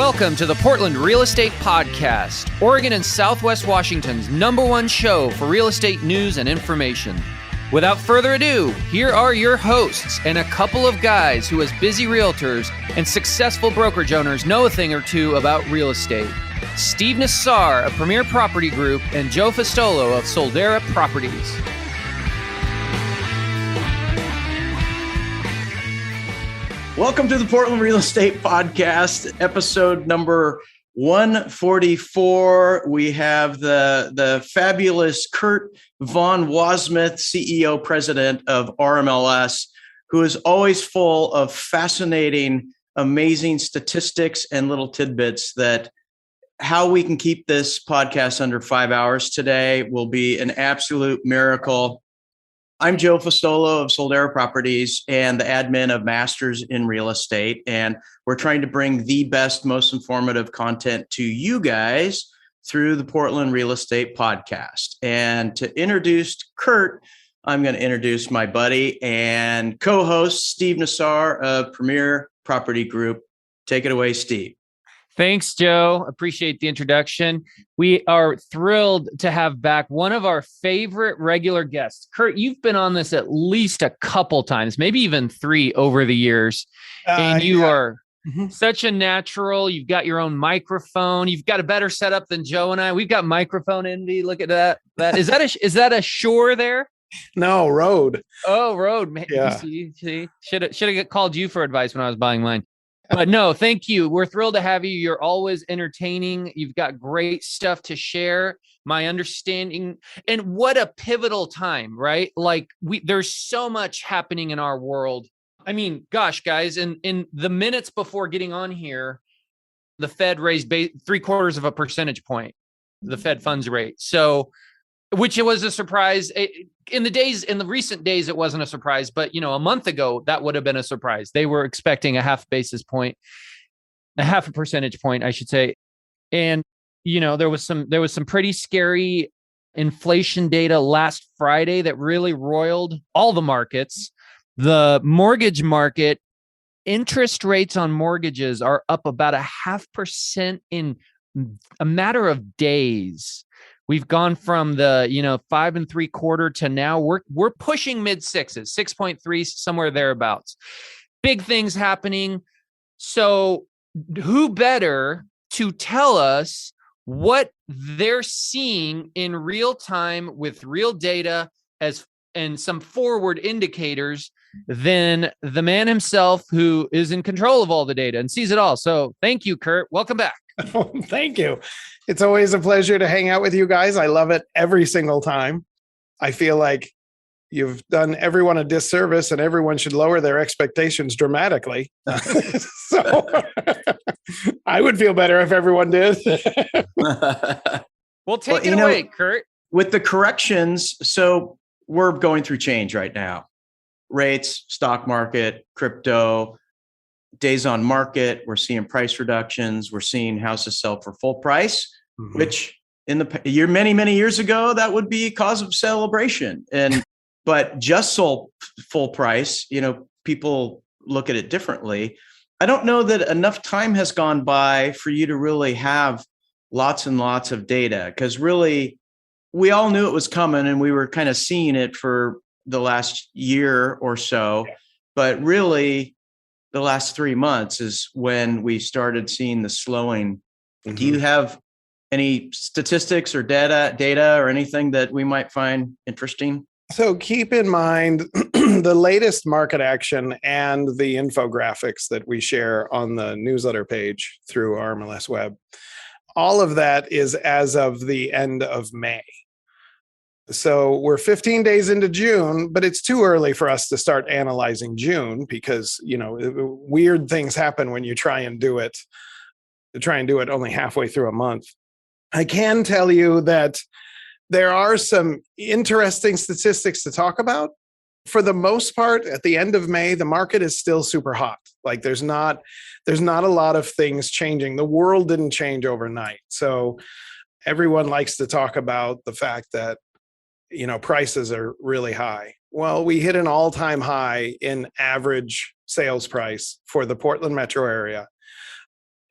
Welcome to the Portland Real Estate Podcast, Oregon and Southwest Washington's #1 show for real estate news and information. Without further ado, here are your hosts and a couple of guys who, as busy realtors and successful brokerage owners, know a thing or two about real estate. Steve Nassar of Premier Property Group and Joe Fustolo of Soldera Properties. Welcome to the Portland Real Estate Podcast, episode number 144. We have the fabulous Kurt von Wasmuth, CEO, president of RMLS, who is always full of fascinating, amazing statistics and little tidbits that how we can keep this podcast under 5 hours today will be an absolute miracle. I'm Joe Fustolo of Soldera Properties and the admin of Masters in Real Estate. And we're trying to bring the best, most informative content to you guys through the Portland Real Estate Podcast. And to introduce Kurt, I'm going to introduce my buddy and co-host, Steve Nassar of Premier Property Group. Take it away, Steve. Thanks, Joe. Appreciate the introduction. We are thrilled to have back one of our favorite regular guests. Kurt, you've been on this at least a couple times, maybe even 3 over the years. And you are such a natural. You've got your own microphone. You've got a better setup than Joe and I. We've got microphone envy. Look at that. Is that a Shure there? No, Rode. Oh, Rode. Man, yeah. See? Should have called you for advice when I was buying mine. But no, thank you. We're thrilled to have you. You're always entertaining. You've got great stuff to share. My understanding, and what a pivotal time, right? Like there's so much happening in our world. I mean, gosh, guys, in the minutes before getting on here, the Fed raised 3/4 of a percentage point, the Fed funds rate. So, which it was a surprise. In the recent days, it wasn't a surprise, but a month ago, that would have been a surprise. They were expecting a half a percentage point, I should say. And, there was some pretty scary inflation data last Friday that really roiled all the markets. The mortgage market, interest rates on mortgages are up about 0.5% in a matter of days. We've gone from the 5 3/4 to now we're pushing mid 6s, 6.3, somewhere thereabouts. Big things happening. So who better to tell us what they're seeing in real time with real data and some forward indicators than the man himself, who is in control of all the data and sees it all. So thank you, Kurt. Welcome back. Oh, thank you. It's always a pleasure to hang out with you guys. I love it every single time. I feel like you've done everyone a disservice and everyone should lower their expectations dramatically. So I would feel better if everyone did. Well, take it away, Kurt. With the corrections, so we're going through change right now. Rates, stock market, crypto, days on market, we're seeing price reductions. We're seeing houses sell for full price, which in the year, many years ago, that would be a cause of celebration. But just sold full price, people look at it differently. I don't know that enough time has gone by for you to really have lots and lots of data, because really we all knew it was coming and we were kind of seeing it for the last year or so. But really, the last 3 months is when we started seeing the slowing. Do you have any statistics or data or anything that we might find interesting? So keep in mind the latest market action and the infographics that we share on the newsletter page through RMLS Web. All of that is as of the end of May. So we're 15 days into June, but it's too early for us to start analyzing June because, weird things happen when you try and do it only halfway through a month. I can tell you that there are some interesting statistics to talk about. For the most part, at the end of May, the market is still super hot. Like there's not a lot of things changing. The world didn't change overnight. So everyone likes to talk about the fact that prices are really high. Well, we hit an all-time high in average sales price for the Portland metro area.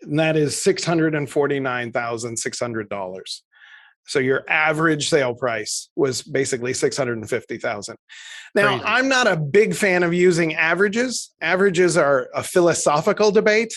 And that is $649,600. So your average sale price was basically $650,000. Now, Crazy. I'm not a big fan of using averages. Averages are a philosophical debate.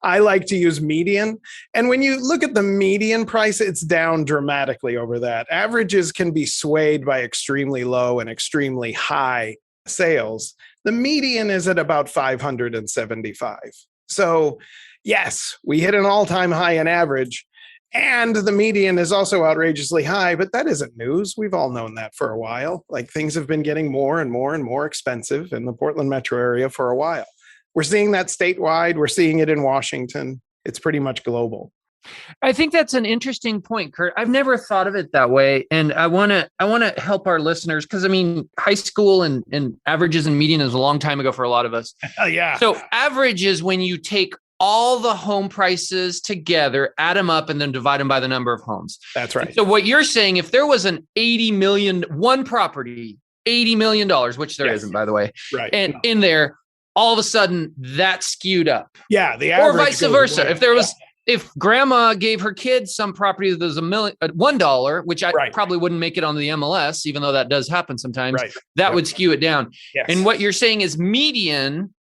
I like to use median. And when you look at the median price, it's down dramatically over that. Averages can be swayed by extremely low and extremely high sales. The median is at about 575. So yes, we hit an all-time high in average. And the median is also outrageously high, but that isn't news. We've all known that for a while. Like, things have been getting more and more and more expensive in the Portland metro area for a while. We're seeing that statewide. We're seeing it in Washington. It's pretty much global. I think that's an interesting point, Kurt. I've never thought of it that way. And I want to help our listeners, because I mean, high school and averages and median is a long time ago for a lot of us. Yeah. So average is when you take all the home prices together, add them up, and then divide them by the number of homes. That's right. So what you're saying, if there was an one property, $80 million, which there isn't, by the way, right, and in there, all of a sudden that skewed up. Yeah, the average, or vice versa. If there was, if grandma gave her kids some property that was $1, which I probably wouldn't make it on the MLS, even though that does happen sometimes, that would skew it down. Yes. And what you're saying is median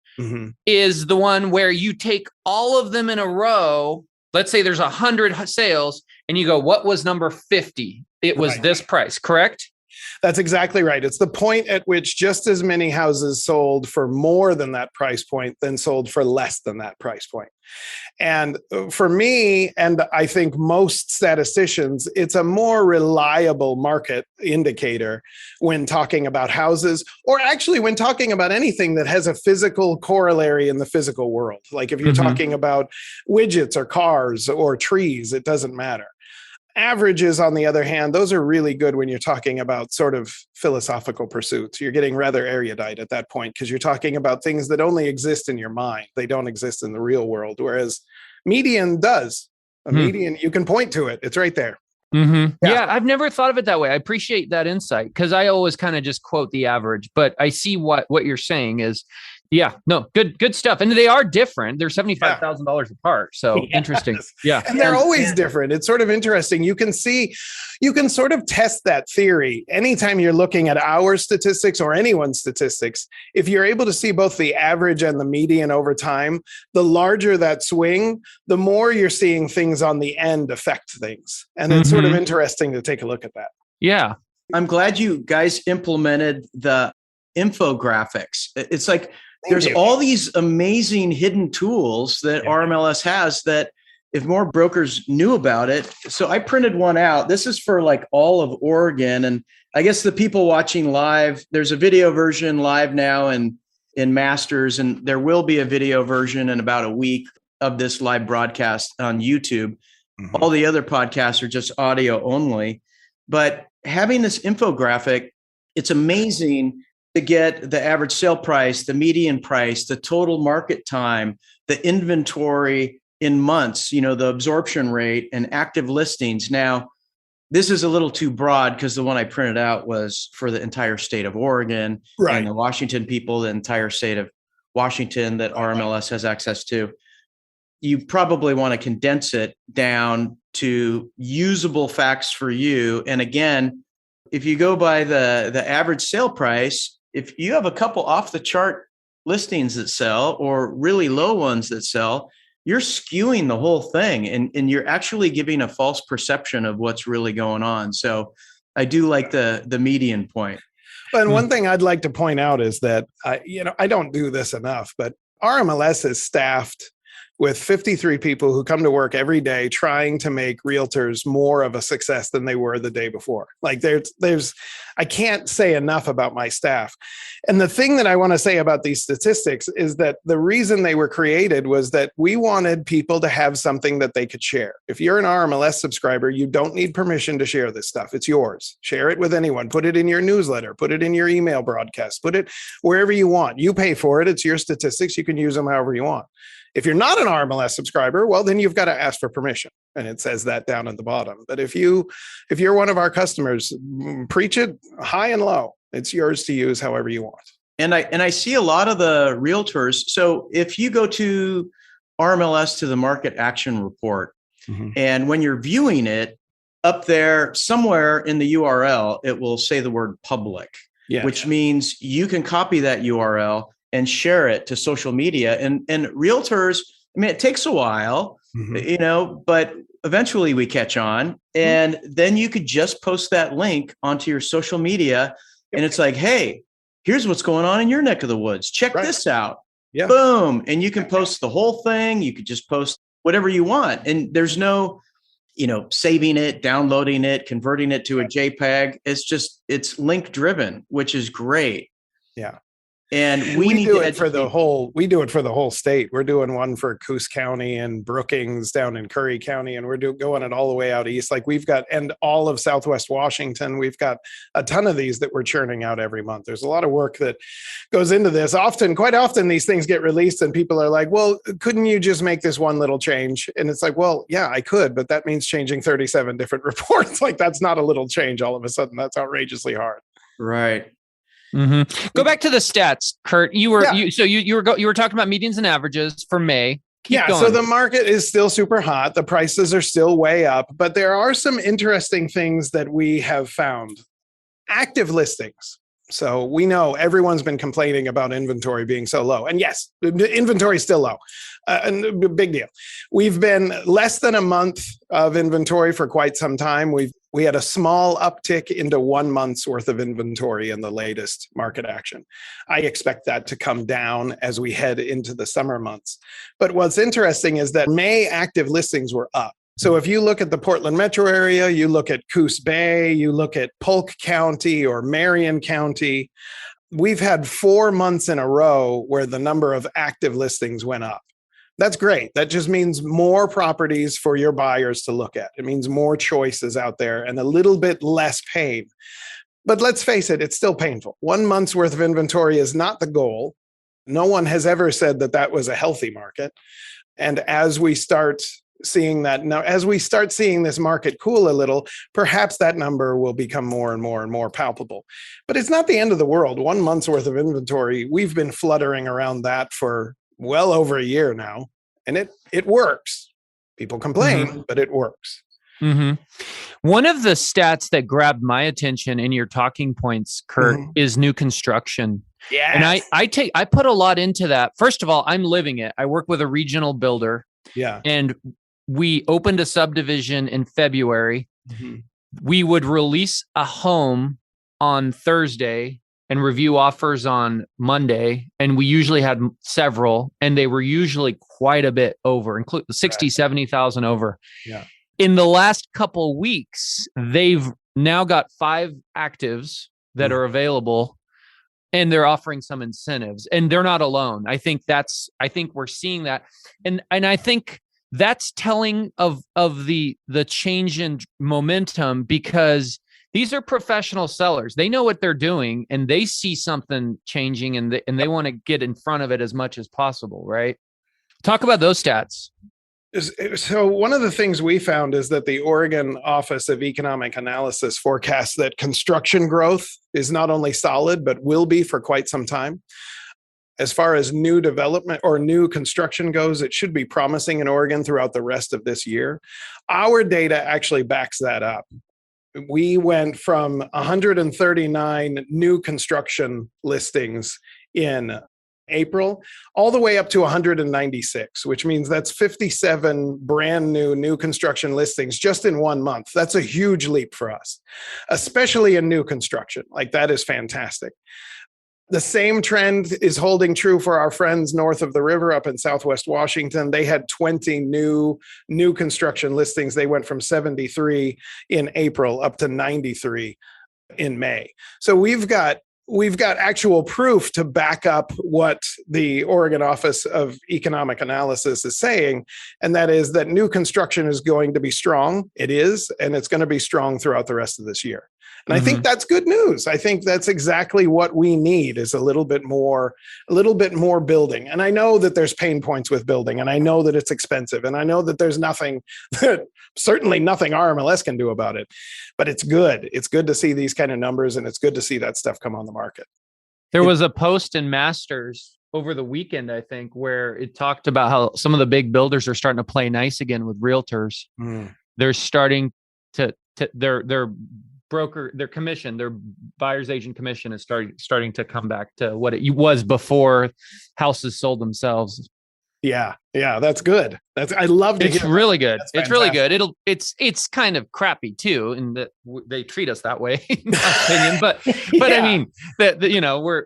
is the one where you take all of them in a row. Let's say there's 100 sales and you go, what was number 50? It was this price, correct? That's exactly right. It's the point at which just as many houses sold for more than that price point than sold for less than that price point. And for me, and I think most statisticians, it's a more reliable market indicator when talking about houses, or actually when talking about anything that has a physical corollary in the physical world. Like if you're talking about widgets or cars or trees, it doesn't matter. Averages, on the other hand, those are really good when you're talking about sort of philosophical pursuits. You're getting rather erudite at that point because you're talking about things that only exist in your mind. They don't exist in the real world, whereas median does. A median, you can point to it. It's right there. Yeah, I've never thought of it that way. I appreciate that insight because I always kind of just quote the average, but I see what you're saying is, good stuff. And they are different. They're $75,000 apart. So interesting. Yeah. And they're always different. It's sort of interesting. You can sort of test that theory anytime you're looking at our statistics or anyone's statistics. If you're able to see both the average and the median over time, the larger that swing, the more you're seeing things on the end affect things. And it's sort of interesting to take a look at that. Yeah. I'm glad you guys implemented the infographics. It's like, there's all these amazing hidden tools that RMLS has that if more brokers knew about it. So I printed one out. This is for like all of Oregon. And I guess the people watching live, there's a video version live now in Masters, and there will be a video version in about a week of this live broadcast on YouTube. All the other podcasts are just audio only. But having this infographic, it's amazing to get the average sale price, the median price, the total market time, the inventory in months, the absorption rate and active listings. Now, this is a little too broad because the one I printed out was for the entire state of Oregon and the Washington people, the entire state of Washington that RMLS has access to. You probably want to condense it down to usable facts for you. And again, if you go by the average sale price, if you have a couple off the chart listings that sell or really low ones that sell, you're skewing the whole thing and you're actually giving a false perception of what's really going on. So I do like the median point. And one thing I'd like to point out is that, I don't do this enough, but RMLS is staffed with 53 people who come to work every day trying to make realtors more of a success than they were the day before. Like I can't say enough about my staff. And the thing that I want to say about these statistics is that the reason they were created was that we wanted people to have something that they could share. If you're an RMLS subscriber, you don't need permission to share this stuff. It's yours. Share it with anyone. Put it in your newsletter. Put it in your email broadcast. Put it wherever you want. You pay for it. It's your statistics. You can use them however you want. If you're not an RMLS subscriber, well, then you've got to ask for permission. And it says that down at the bottom. But if you're one of our customers, preach it high and low. It's yours to use however you want. And I see a lot of the realtors. So if you go to RMLS to the market action report. Mhm. And when you're viewing it, up there somewhere in the URL, it will say the word public, Yeah. which means you can copy that URL and share it to social media. And realtors, I mean, it takes a while, Mhm. but eventually we catch on. And then you could just post that link onto your social media. And it's like, hey, here's what's going on in your neck of the woods. Check Right. this out. Yeah. Boom. And you can post the whole thing. You could just post whatever you want. And there's no, saving it, downloading it, converting it to a JPEG. It's link driven, which is great. Yeah. And we need do to it for the whole. We do it for the whole state. We're doing one for Coos County and Brookings down in Curry County, and we're going it all the way out east. Like we've got, and all of Southwest Washington. We've got a ton of these that we're churning out every month. There's a lot of work that goes into this. Quite often, these things get released, and people are like, "Well, couldn't you just make this one little change?" And it's like, "Well, yeah, I could, but that means changing 37 different reports. Like that's not a little change all of a sudden. That's outrageously hard." Right. Mm-hmm. Go back to the stats, Kurt. You were talking about medians and averages for May. Keep going. So the market is still super hot. The prices are still way up, but there are some interesting things that we have found. Active listings. So we know everyone's been complaining about inventory being so low. And yes, the inventory is still low. Big deal. We've been less than a month of inventory for quite some time. We had a small uptick into 1 month's worth of inventory in the latest market action. I expect that to come down as we head into the summer months. But what's interesting is that May active listings were up. So if you look at the Portland metro area, you look at Coos Bay, you look at Polk County or Marion County, we've had 4 months in a row where the number of active listings went up. That's great. That just means more properties for your buyers to look at. It means more choices out there and a little bit less pain. But let's face it, it's still painful. 1 month's worth of inventory is not the goal. No one has ever said that that was a healthy market. And as we start seeing that now, as we start seeing this market cool a little, perhaps that number will become more and more and more palpable. But it's not the end of the world. 1 month's worth of inventory, we've been fluttering around that for well over a year now, and it works. People complain, but it works. Mm-hmm. One of the stats that grabbed my attention in your talking points, Kurt, is new construction. Yeah. And I put a lot into that. First of all, I'm living it. I work with a regional builder. Yeah. And we opened a subdivision in February. We would release a home on Thursday and review offers on Monday. And we usually had several, and they were usually quite a bit over, including 60, 70,000 over. Yeah. In the last couple weeks, they've now got 5 actives that are available, and they're offering some incentives, and they're not alone. I think we're seeing that. And I think that's telling of the change in momentum, because these are professional sellers. They know what they're doing, and they see something changing, and they want to get in front of it as much as possible, right? Talk about those stats. So one of the things we found is that the Oregon Office of Economic Analysis forecasts that construction growth is not only solid, but will be for quite some time. As far as new development or new construction goes, it should be promising in Oregon throughout the rest of this year. Our data actually backs that up. We went from 139 new construction listings in April all the way up to 196, which means that's 57 brand new construction listings just in 1 month. That's a huge leap for us, especially in new construction. Like, that is fantastic. The same trend is holding true for our friends north of the river up in Southwest Washington. They had 20 new construction listings. They went from 73 in April up to 93 in May. So we've got actual proof to back up what the Oregon Office of Economic Analysis is saying, and that is that new construction is going to be strong. It is, and it's going to be strong throughout the rest of this year. And I think that's good news. I think that's exactly what we need, is a little bit more building. And I know that there's pain points with building, and I know that it's expensive, and I know that there's certainly nothing RMLS can do about it, but it's good. It's good to see these kind of numbers, and it's good to see that stuff come on the market. There was a post in Masters over the weekend, I think, where it talked about how some of the big builders are starting to play nice again with realtors. They're starting to their broker, their commission, their buyer's agent commission is starting to come back to what it was before houses sold themselves. Yeah, that's good. I love to hear. It's really good. It's really good. It's kind of crappy too, in that they treat us that way, in my opinion. But I mean that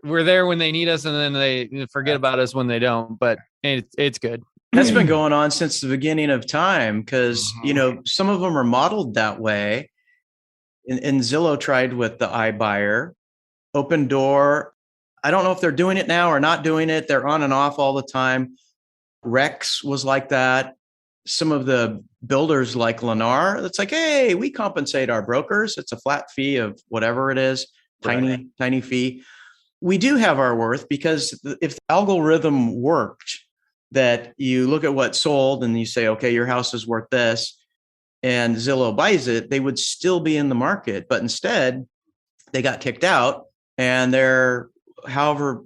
we're there when they need us, and then they forget about us when they don't. But it's good. That's been going on since the beginning of time, because some of them are modeled that way. And Zillow tried with the iBuyer, Open Door. I don't know if they're doing it now or not doing it. They're on and off all the time. Rex was like that. Some of the builders like Lennar, it's like, hey, we compensate our brokers. It's a flat fee of whatever it is, tiny fee. We do have our worth, because if the algorithm worked, that you look at what sold and you say, okay, your house is worth this, and Zillow buys it, they would still be in the market. But instead, they got kicked out, and they're however,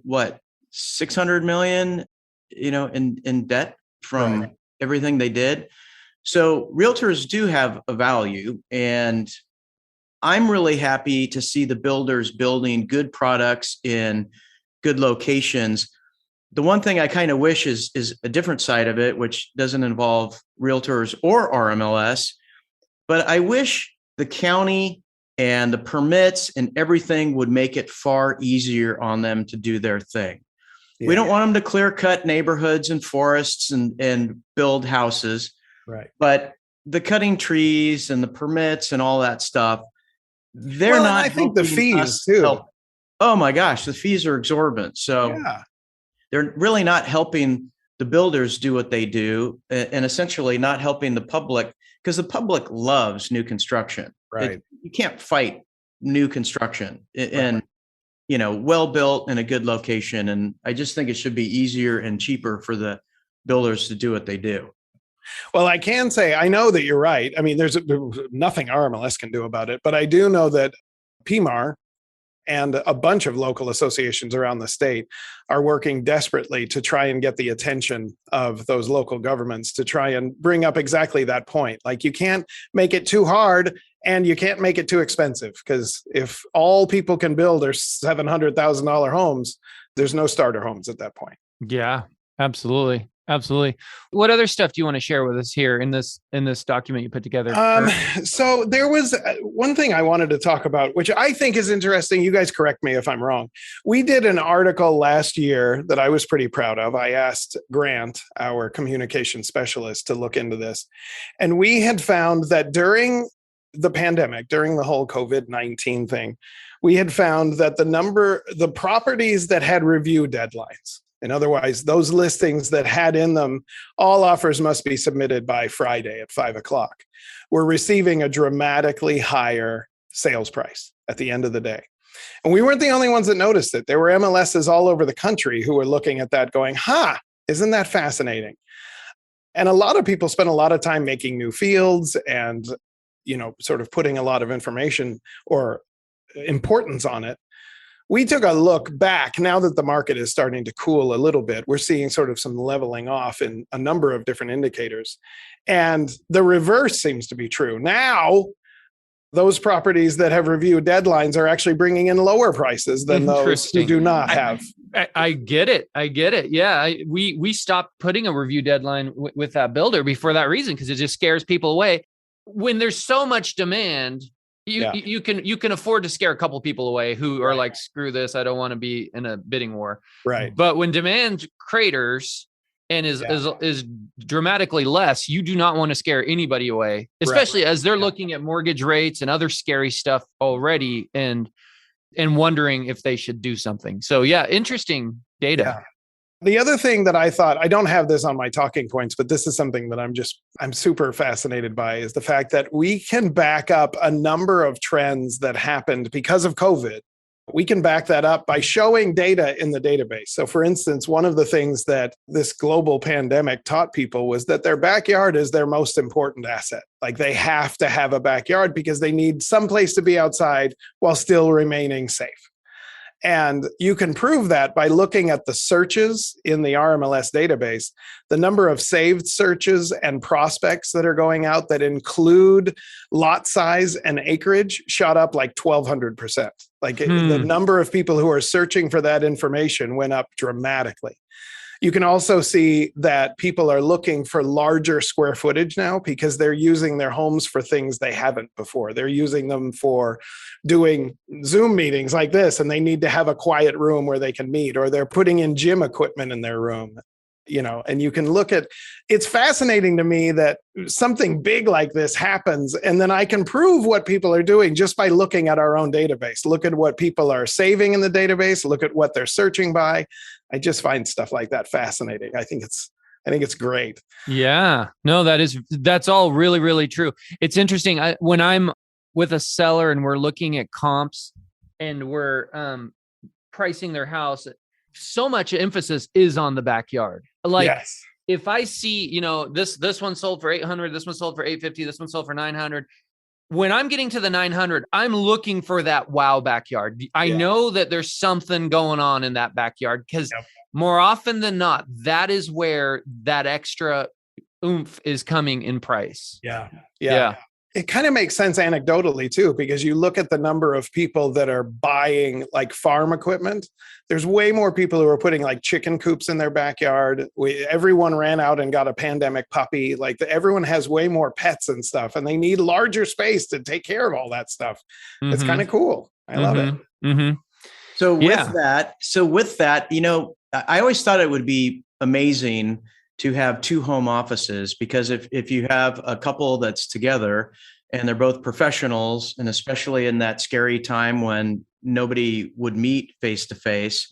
600 million in debt from everything they did. So realtors do have a value, and I'm really happy to see the builders building good products in good locations. The one thing I kind of wish is a different side of it, which doesn't involve realtors or RMLS, but I wish the county and the permits and everything would make it far easier on them to do their thing. We don't want them to clear cut neighborhoods and forests and build houses. Right. But the cutting trees and the permits and all that stuff, they're not. I think the fees too. Oh my gosh, the fees are exorbitant. So they're really not helping the builders do what they do, and essentially not helping the public, because the public loves new construction. Right. You can't fight new construction and well built in a good location. And I just think it should be easier and cheaper for the builders to do what they do. Well, I can say, I know that you're right. I mean, there's nothing RMLS can do about it, but I do know that PMAR and a bunch of local associations around the state are working desperately to try and get the attention of those local governments to try and bring up exactly that point. Like, you can't make it too hard and you can't make it too expensive, because if all people can build are $700,000 homes, there's no starter homes at that point. Yeah, absolutely. Absolutely. What other stuff do you want to share with us here in this document you put together? So there was one thing I wanted to talk about, which I think is interesting. You guys correct me if I'm wrong. We did an article last year that I was pretty proud of. I asked Grant, our communication specialist, to look into this. And we had found that during the pandemic, during the whole COVID-19 thing, we had found that the properties that had review deadlines, and otherwise, those listings that had in them, all offers must be submitted by Friday at 5:00, were receiving a dramatically higher sales price at the end of the day. And we weren't the only ones that noticed it. There were MLSs all over the country who were looking at that going, isn't that fascinating? And a lot of people spent a lot of time making new fields and, sort of putting a lot of information or importance on it. We took a look back now that the market is starting to cool a little bit. We're seeing sort of some leveling off in a number of different indicators. And the reverse seems to be true. Now, those properties that have review deadlines are actually bringing in lower prices than those who do not have. I get it. Yeah. We stopped putting a review deadline with that builder before that reason, because it just scares people away. When there's so much demand, you can afford to scare a couple people away who are like, screw this, I don't want to be in a bidding war. Right. But when demand craters and is dramatically less, you do not want to scare anybody away, especially as they're looking at mortgage rates and other scary stuff already and wondering if they should do something. So interesting data. Yeah. The other thing that I thought, I don't have this on my talking points, but this is something that I'm super fascinated by, is the fact that we can back up a number of trends that happened because of COVID. We can back that up by showing data in the database. So for instance, one of the things that this global pandemic taught people was that their backyard is their most important asset. Like, they have to have a backyard because they need some place to be outside while still remaining safe. And you can prove that by looking at the searches in the RMLS database, the number of saved searches and prospects that are going out that include lot size and acreage shot up like 1,200%. Like the number of people who are searching for that information went up dramatically. You can also see that people are looking for larger square footage now because they're using their homes for things they haven't before. They're using them for doing Zoom meetings like this, and they need to have a quiet room where they can meet, or they're putting in gym equipment in their room. And you can look at, it's fascinating to me that something big like this happens, and then I can prove what people are doing just by looking at our own database. Look at what people are saving in the database, look at what they're searching by. I just find stuff like that fascinating. I think it's great. Yeah, no, that's all really, really true. It's interesting. When I'm with a seller and we're looking at comps and we're pricing their house, so much emphasis is on the backyard. Like, yes. If I see, this one sold for 800, this one sold for 850, this one sold for 900. When I'm getting to the 900, I'm looking for that wow backyard. I know that there's something going on in that backyard because more often than not, that is where that extra oomph is coming in price. Yeah. It kind of makes sense anecdotally too, because you look at the number of people that are buying like farm equipment. There's way more people who are putting like chicken coops in their backyard. Everyone ran out and got a pandemic puppy. Like everyone has way more pets and stuff, and they need larger space to take care of all that stuff. It's kind of cool. I love it. So with that, I always thought it would be amazing to have two home offices, because if you have a couple that's together and they're both professionals, and especially in that scary time when nobody would meet face to face,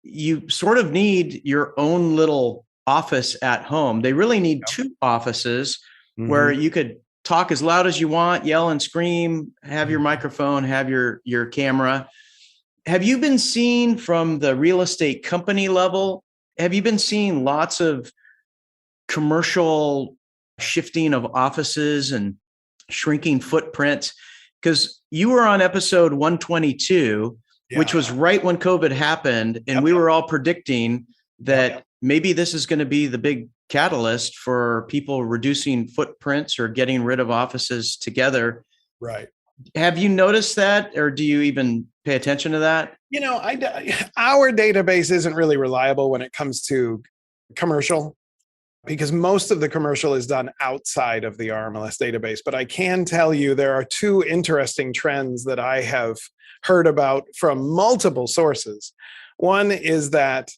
you sort of need your own little office at home. They really need two offices where you could talk as loud as you want, yell and scream, have your microphone, have your camera. Have you been seeing from the real estate company level, have you been seeing lots of commercial shifting of offices and shrinking footprints? Because you were on episode 122, which was right when COVID happened. And we were all predicting that maybe this is going to be the big catalyst for people reducing footprints or getting rid of offices together. Right. Have you noticed that, or do you even pay attention to that? Our database isn't really reliable when it comes to commercial, because most of the commercial is done outside of the RMLS database. But I can tell you there are two interesting trends that I have heard about from multiple sources. One is that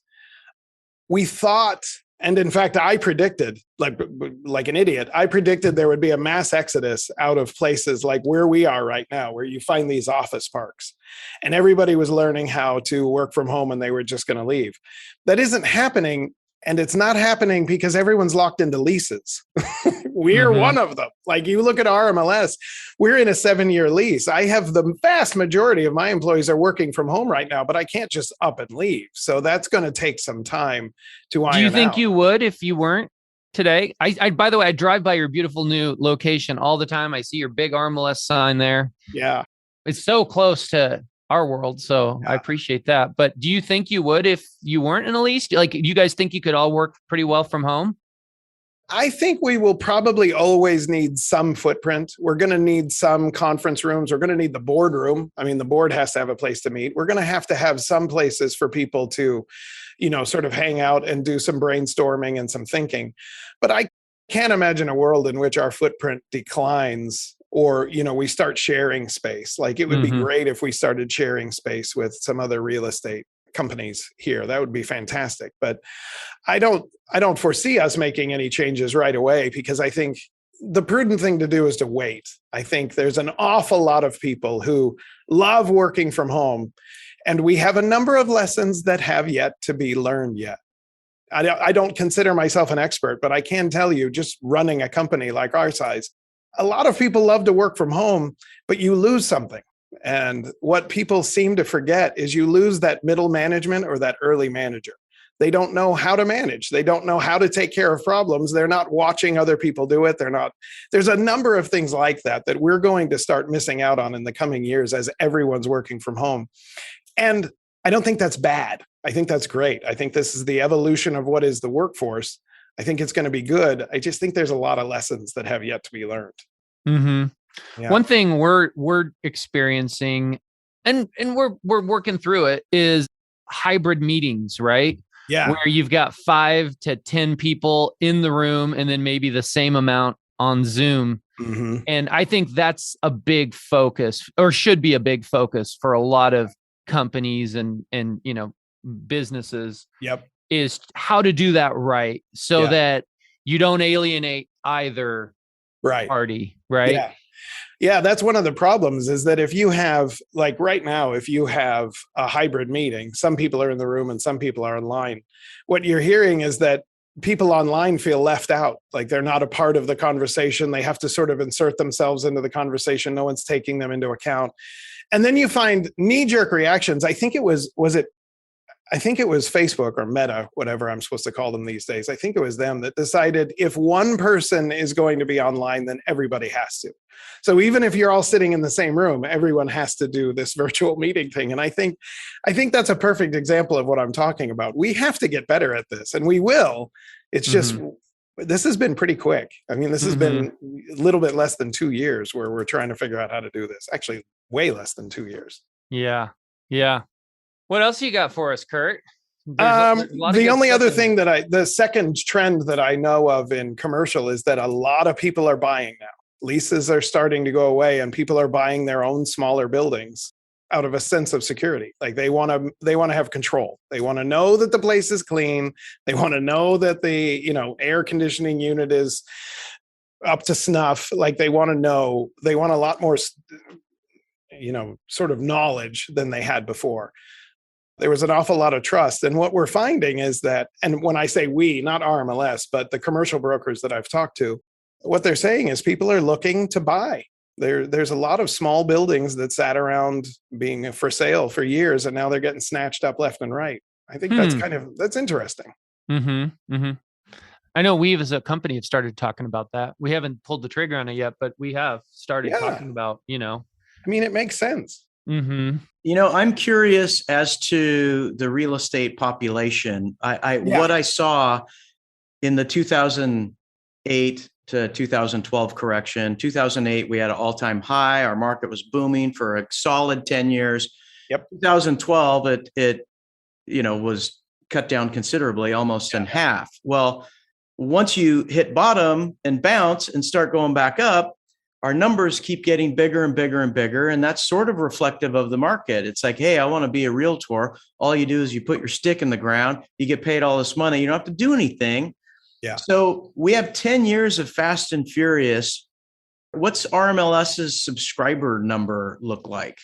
we thought, and in fact, I predicted, like an idiot, I predicted there would be a mass exodus out of places like where we are right now, where you find these office parks. And everybody was learning how to work from home and they were just going to leave. That isn't happening. And it's not happening because everyone's locked into leases. We're one of them. Like you look at RMLS, we're in a 7-year lease. I have the vast majority of my employees are working from home right now, but I can't just up and leave. So that's going to take some time to iron out. Do you think you would if you weren't today? I by the way, I drive by your beautiful new location all the time. I see your big RMLS sign there. Yeah. It's so close to our world. So I appreciate that. But do you think you would if you weren't in a lease? Like, you guys think you could all work pretty well from home? I think we will probably always need some footprint. We're going to need some conference rooms. We're going to need the boardroom. I mean, the board has to have a place to meet. We're going to have some places for people to, sort of hang out and do some brainstorming and some thinking. But I can't imagine a world in which our footprint declines, or, we start sharing space. Like it would be great if we started sharing space with some other real estate companies here. That would be fantastic. But I don't foresee us making any changes right away, because I think the prudent thing to do is to wait. I think there's an awful lot of people who love working from home, and we have a number of lessons that have yet to be learned yet. I don't consider myself an expert, but I can tell you, just running a company like our size, a lot of people love to work from home, but you lose something. And what people seem to forget is you lose that middle management or that early manager. They don't know how to manage. They don't know how to take care of problems. They're not watching other people do it. There's a number of things like that we're going to start missing out on in the coming years as everyone's working from home. And I don't think that's bad. I think that's great. I think this is the evolution of what is the workforce. I think it's going to be good. I just think there's a lot of lessons that have yet to be learned. Mm-hmm. Yeah. One thing we're experiencing, and we're working through it, is hybrid meetings, right? Yeah. Where you've got 5 to 10 people in the room, and then maybe the same amount on Zoom. Mm-hmm. And I think that's a big focus, or should be a big focus for a lot of companies and businesses. Yep. Is how to do that right, so Yeah. that you don't alienate either party, right? Yeah. Yeah, that's one of the problems, is that if you have, like right now, if you have a hybrid meeting, some people are in the room and some people are online. What you're hearing is that people online feel left out, like they're not a part of the conversation. They have to sort of insert themselves into the conversation. No one's taking them into account. And then you find knee-jerk reactions. I think it was Facebook or Meta, whatever I'm supposed to call them these days. I think it was them that decided if one person is going to be online, then everybody has to. So even if you're all sitting in the same room, everyone has to do this virtual meeting thing. And I think that's a perfect example of what I'm talking about. We have to get better at this, and we will. It's just, this has been pretty quick. I mean, this has been a little bit less than 2 years where we're trying to figure out how to do this. Actually, way less than 2 years. Yeah. Yeah. What else you got for us, Kurt? The only other thing the second trend that I know of in commercial is that a lot of people are buying now. Leases are starting to go away, and people are buying their own smaller buildings out of a sense of security. Like they want to have control. They want to know that the place is clean. They want to know that the, air conditioning unit is up to snuff. Like they want a lot more, sort of knowledge than they had before. There was an awful lot of trust. And what we're finding is that, and when I say we, not RMLS, but the commercial brokers that I've talked to, what they're saying is people are looking to buy. There's a lot of small buildings that sat around being for sale for years, and now they're getting snatched up left and right. I think that's interesting. I know we as a company have started talking about that. We haven't pulled the trigger on it yet, but we have started talking about, I mean, it makes sense. I'm curious as to the real estate population. What I saw in the 2008 to 2012 correction, 2008, we had an all-time high. Our market was booming for a solid 10 years. Yep. 2012, it was cut down considerably, almost in half. Well, once you hit bottom and bounce and start going back up, our numbers keep getting bigger and bigger and bigger. And that's sort of reflective of the market. It's like, hey, I want to be a realtor. All you do is you put your stick in the ground, you get paid all this money. You don't have to do anything. Yeah. So we have 10 years of fast and furious. What's RMLS's subscriber number look like?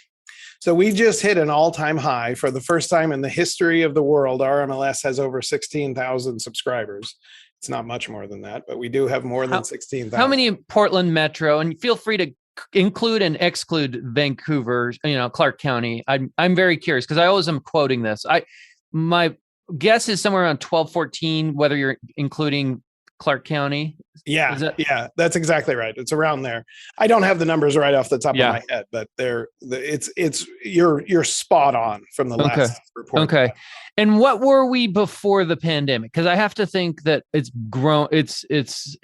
So we just hit an all-time high. For the first time in the history of the world, RMLS has over 16,000 subscribers. It's not much more than that, but we do have more than 16,000. How many in Portland Metro? And feel free to include and exclude Vancouver, Clark County. I'm very curious because I always am quoting this. My guess is somewhere around 12, 14, whether you're including Clark County. Yeah, that's exactly right. It's around there. I don't have the numbers right off the top of my head, but you're spot on from the last report. Okay. And what were we before the pandemic? Because I have to think that it's grown, it's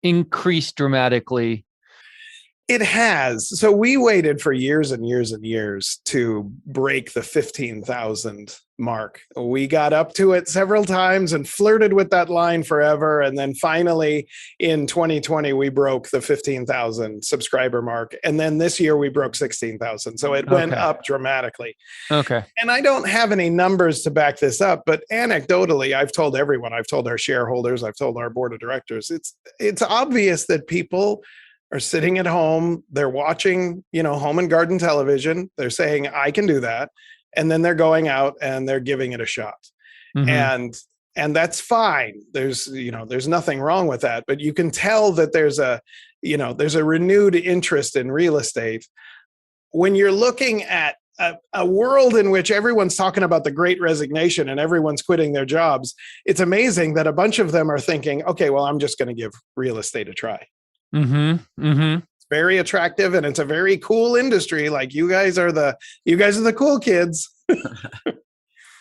increased dramatically. It has. So we waited for years and years and years to break the 15,000 mark. We got up to it several times and flirted with that line forever. And then finally in 2020, we broke the 15,000 subscriber mark. And then this year we broke 16,000. So it went up dramatically. Okay. And I don't have any numbers to back this up, but anecdotally, I've told everyone, I've told our shareholders, I've told our board of directors, it's obvious that people are sitting at home, they're watching, home and garden television. They're saying, I can do that. And then they're going out and they're giving it a shot. And that's fine. There's nothing wrong with that, but you can tell that there's a renewed interest in real estate. When you're looking at a world in which everyone's talking about the great resignation and everyone's quitting their jobs, it's amazing that a bunch of them are thinking, okay, well, I'm just going to give real estate a try. It's very attractive and it's a very cool industry. Like you guys are the cool kids.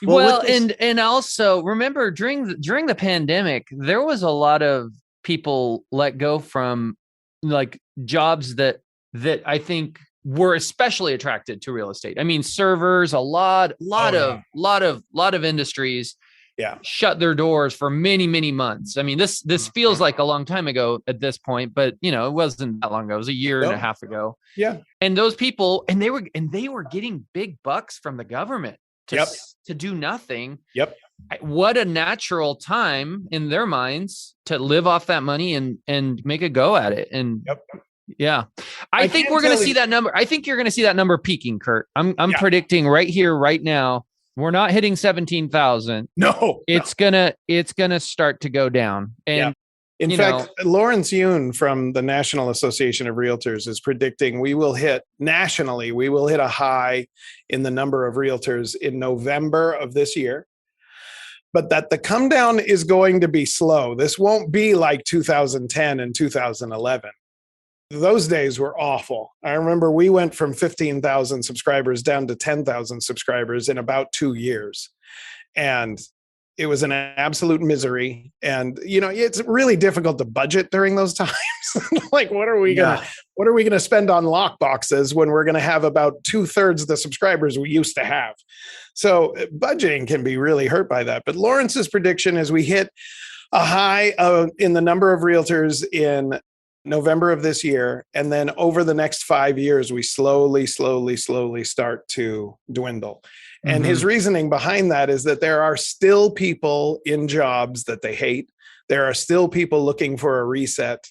Well, and also remember during the pandemic, there was a lot of people let go from like jobs that I think were especially attracted to real estate. I mean, servers, a lot of industries shut their doors for many, many months. I mean, this feels like a long time ago at this point, but you know, it wasn't that long ago. It was a year and a half ago. Yeah. And those people, and they were getting big bucks from the government to do nothing. Yep. What a natural time in their minds to live off that money and make a go at it. And yeah, I think we're going to see that number. I think you're going to see that number peaking, Kurt. I'm predicting right here, right now, we're not hitting 17,000. No, it's gonna start to go down. And in fact, Lawrence Yoon from the National Association of Realtors is predicting we will hit a high in the number of realtors in November of this year, but that the come down is going to be slow. This won't be like 2010 and 2011. Those days were awful. I remember we went from 15,000 subscribers down to 10,000 subscribers in about 2 years. And it was an absolute misery. And, you know, it's really difficult to budget during those times. Like, what are we going to spend on lock boxes when we're going to have about 2/3 the subscribers we used to have? So budgeting can be really hurt by that. But Lawrence's prediction is we hit a high in the number of realtors in November of this year. And then over the next 5 years, we slowly start to dwindle. And his reasoning behind that is that there are still people in jobs that they hate. There are still people looking for a reset.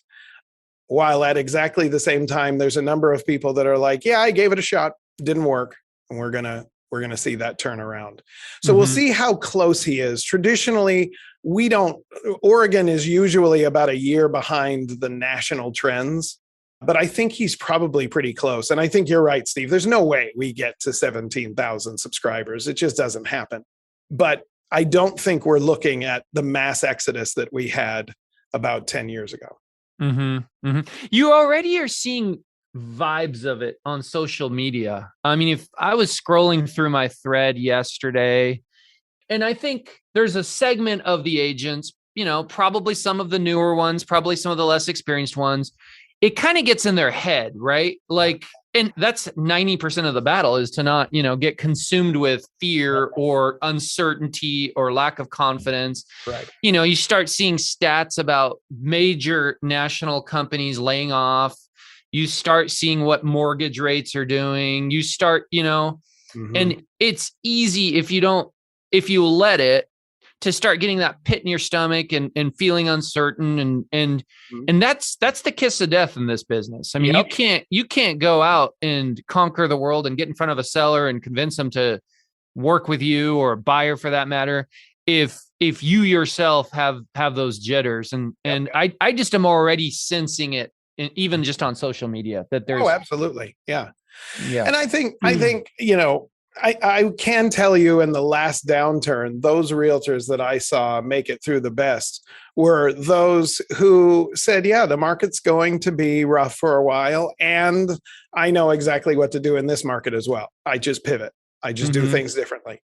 While at exactly the same time, there's a number of people that are like, yeah, I gave it a shot. Didn't work. And we're going to see that turn around. So we'll see how close he is. Traditionally, Oregon is usually about a year behind the national trends, but I think he's probably pretty close. And I think you're right, Steve. There's no way we get to 17,000 subscribers. It just doesn't happen. But I don't think we're looking at the mass exodus that we had about 10 years ago. You already are seeing vibes of it on social media. I mean, if I was scrolling through my thread yesterday, and I think there's a segment of the agents, you know, probably some of the newer ones, probably some of the less experienced ones, it kind of gets in their head, right? Like, and that's 90% of the battle is to not, you know, get consumed with fear or uncertainty or lack of confidence. Right. You know, you start seeing stats about major national companies laying off. You start seeing what mortgage rates are doing. You start, you know, and it's easy if you let it to start getting that pit in your stomach and feeling uncertain. And that's the kiss of death in this business. I mean, you can't go out and conquer the world and get in front of a seller and convince them to work with you, or a buyer for that matter, if you yourself have those jitters. And I just am already sensing it, even just on social media, that there's absolutely. Yeah. And I think, you know, I can tell you in the last downturn, those realtors that I saw make it through the best were those who said, yeah, the market's going to be rough for a while, and I know exactly what to do in this market as well. I just pivot. I just do things differently.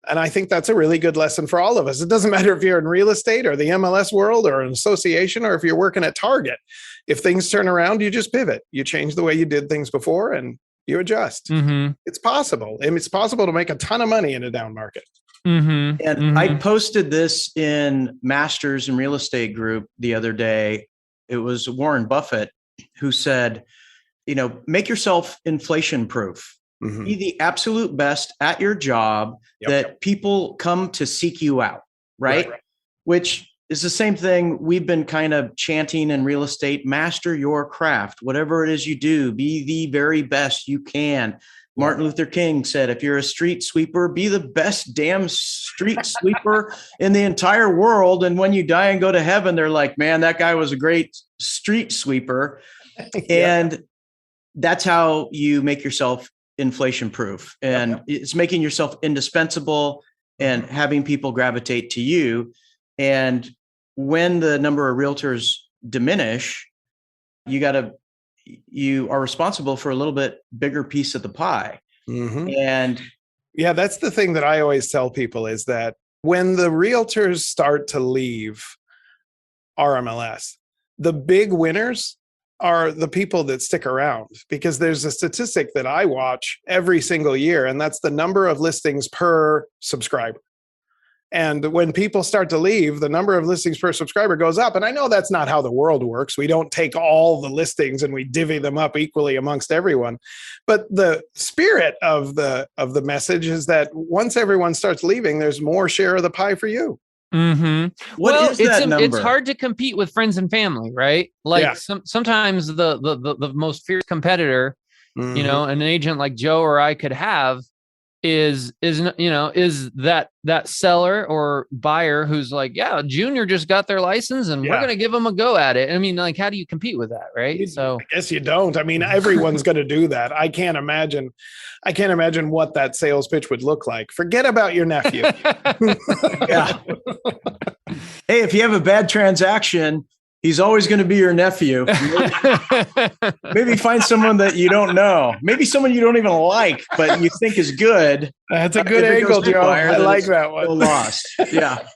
And I think that's a really good lesson for all of us. It doesn't matter if you're in real estate or the MLS world or an association, or if you're working at Target. If things turn around, you just pivot. You change the way you did things before and you adjust. It's possible. And it's possible to make a ton of money in a down market. And I posted this in Masters in Real Estate group the other day. It was Warren Buffett who said, you know, make yourself inflation proof. Be the absolute best at your job that people come to seek you out, right? Which is the same thing we've been kind of chanting in real estate: master your craft. Whatever it is you do, be the very best you can. Martin Luther King said, if you're a street sweeper, be the best damn street sweeper in the entire world. And when you die and go to heaven, they're like, man, that guy was a great street sweeper. And that's how you make yourself inflation proof. And it's making yourself indispensable and having people gravitate to you. And when the number of realtors diminish, you got to you are responsible for a little bit bigger piece of the pie. Mhm. And yeah, that's the thing that I always tell people is that when the realtors start to leave RMLS, the big winners are the people that stick around, because there's a statistic that I watch every single year, and that's the number of listings per subscriber. And when people start to leave, the number of listings per subscriber goes up. And I know that's not how the world works. We don't take all the listings and we divvy them up equally amongst everyone. But the spirit of the message is that once everyone starts leaving, there's more share of the pie for you. Mm-hmm. what Well, is that number? it's hard to compete with friends and family, right? Like sometimes the most fierce competitor, you know, an agent like Joe or I could have is that seller or buyer who's like, yeah, Junior just got their license and we're going to give them a go at it. I mean, like, how do you compete with that? Right. So I guess you don't. I mean, everyone's going to do that. I can't imagine what that sales pitch would look like. Forget about your nephew. Yeah. Hey, if you have a bad transaction, he's always going to be your nephew. Maybe find someone that you don't know. Maybe someone you don't even like, but you think is good. That's a good angle, Joe. I like that one. Lost. Yeah.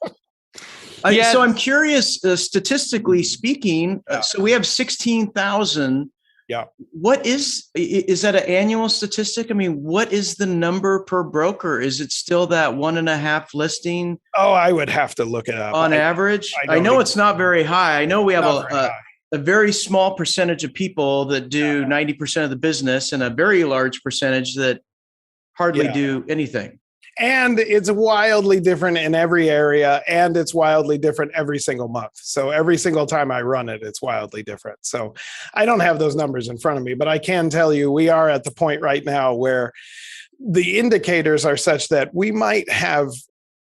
So I'm curious, statistically speaking, so we have 16,000. Yeah. What is that an annual statistic? I mean, what is the number per broker? Is it still that 1.5 listing? Oh, I would have to look it up. On average? I know it's not very high. I know we have a very small percentage of people that do 90% of the business and a very large percentage that hardly do anything. And it's wildly different in every area, and it's wildly different every single month. So every single time I run it, it's wildly different. So I don't have those numbers in front of me, but I can tell you we are at the point right now where the indicators are such that we might have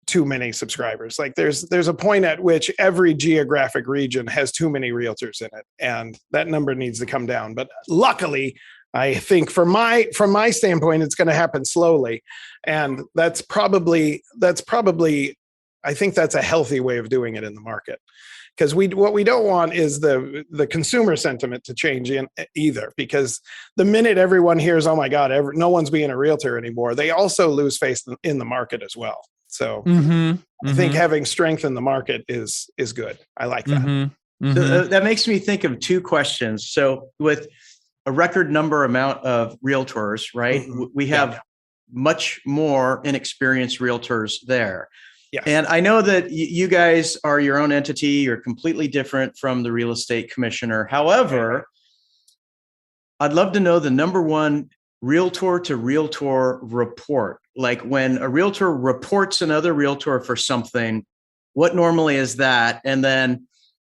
too many subscribers. Like there's a point at which every geographic region has too many realtors in it, and that number needs to come down. But luckily, I think from my standpoint, it's going to happen slowly. And that's probably, I think that's a healthy way of doing it in the market. Because what we don't want is the consumer sentiment to change either. Because the minute everyone hears, oh my God, no one's being a realtor anymore, they also lose faith in the market as well. So I think having strength in the market is good. I like that. So that makes me think of two questions. So with a record amount of realtors, right? We have much more inexperienced realtors there. Yes. And I know that you guys are your own entity. You're completely different from the real estate commissioner. However, I'd love to know the number one realtor to realtor report. Like when a realtor reports another realtor for something, what normally is that? And then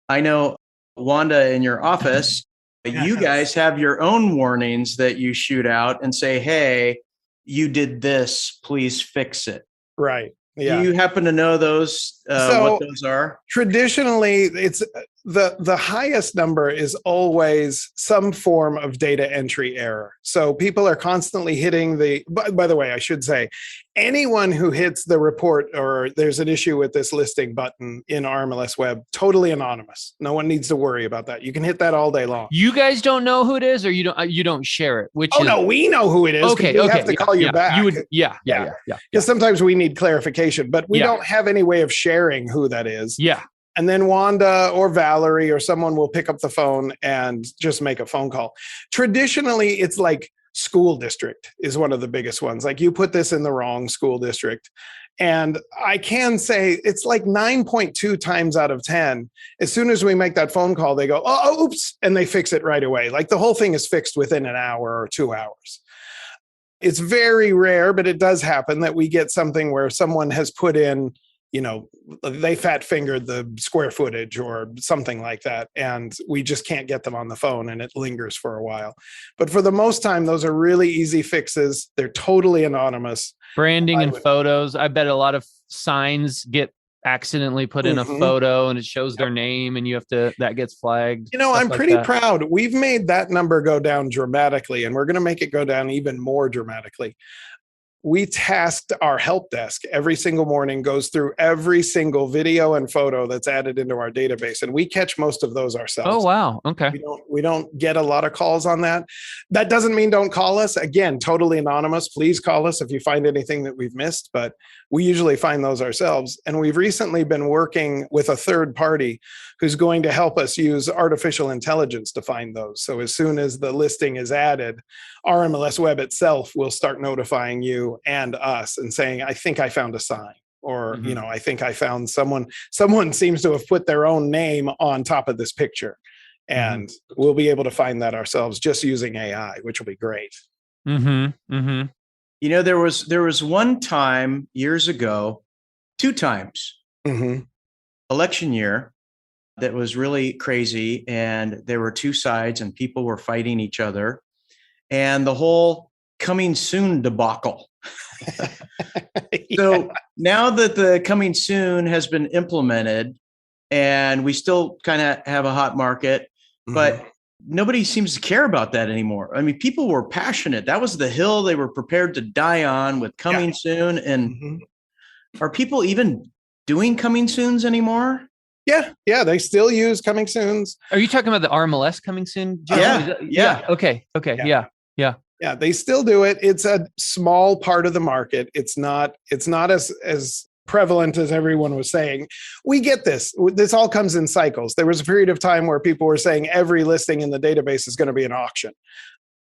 I know, Wanda, in your office, you guys have your own warnings that you shoot out and say, hey, you did this, please fix it. Right. Yeah. Do you happen to know those, what those are? Traditionally, it's the highest number is always some form of data entry error. So people are constantly hitting by the way, I should say, anyone who hits the report or there's an issue with this listing button in RMLS Web, totally anonymous. No one needs to worry about that. You can hit that all day long. You guys don't know who it is, or you don't share it. No, we know who it is. Okay, we have to call you back. You would, yeah. Because sometimes we need clarification, but we don't have any way of sharing who that is. Yeah. And then Wanda or Valerie or someone will pick up the phone and just make a phone call. Traditionally, it's like school district is one of the biggest ones. Like you put this in the wrong school district. And I can say it's like 9.2 times out of 10. As soon as we make that phone call, they go, oh, oops, and they fix it right away. Like the whole thing is fixed within an hour or 2 hours. It's very rare, but it does happen that we get something where someone has put in, they fat fingered the square footage or something like that. And we just can't get them on the phone and it lingers for a while. But for the most time, those are really easy fixes. They're totally anonymous. Branding and photos. I bet a lot of signs get accidentally put in a photo and it shows their name and that gets flagged. I'm pretty proud. We've made that number go down dramatically and we're going to make it go down even more dramatically. we tasked our help desk every single morning, goes through every single video and photo that's added into our database. And we catch most of those ourselves. Oh, wow. Okay. We don't get a lot of calls on that. That doesn't mean don't call us. Again, totally anonymous. Please call us if you find anything that we've missed, but we usually find those ourselves. And we've recently been working with a third party who's going to help us use artificial intelligence to find those. So as soon as the listing is added, RMLS Web itself will start notifying you and us and saying, I think I found a sign, or, you know, I think I found someone seems to have put their own name on top of this picture. And we'll be able to find that ourselves just using AI, which will be great. You know, there was one time years ago, 2 times, election year, that was really crazy. And there were 2 sides and people were fighting each other. And the whole coming soon debacle. So now that the coming soon has been implemented and we still kind of have a hot market, but nobody seems to care about that anymore. I mean, people were passionate. That was the hill they were prepared to die on with coming soon. And are people even doing coming soons anymore? Yeah, they still use coming soons. Are you talking about the RMLS coming soon? Yeah. Okay. Yeah, they still do it. It's a small part of the market. It's not as prevalent as everyone was saying. We get this. This all comes in cycles. There was a period of time where people were saying every listing in the database is going to be an auction.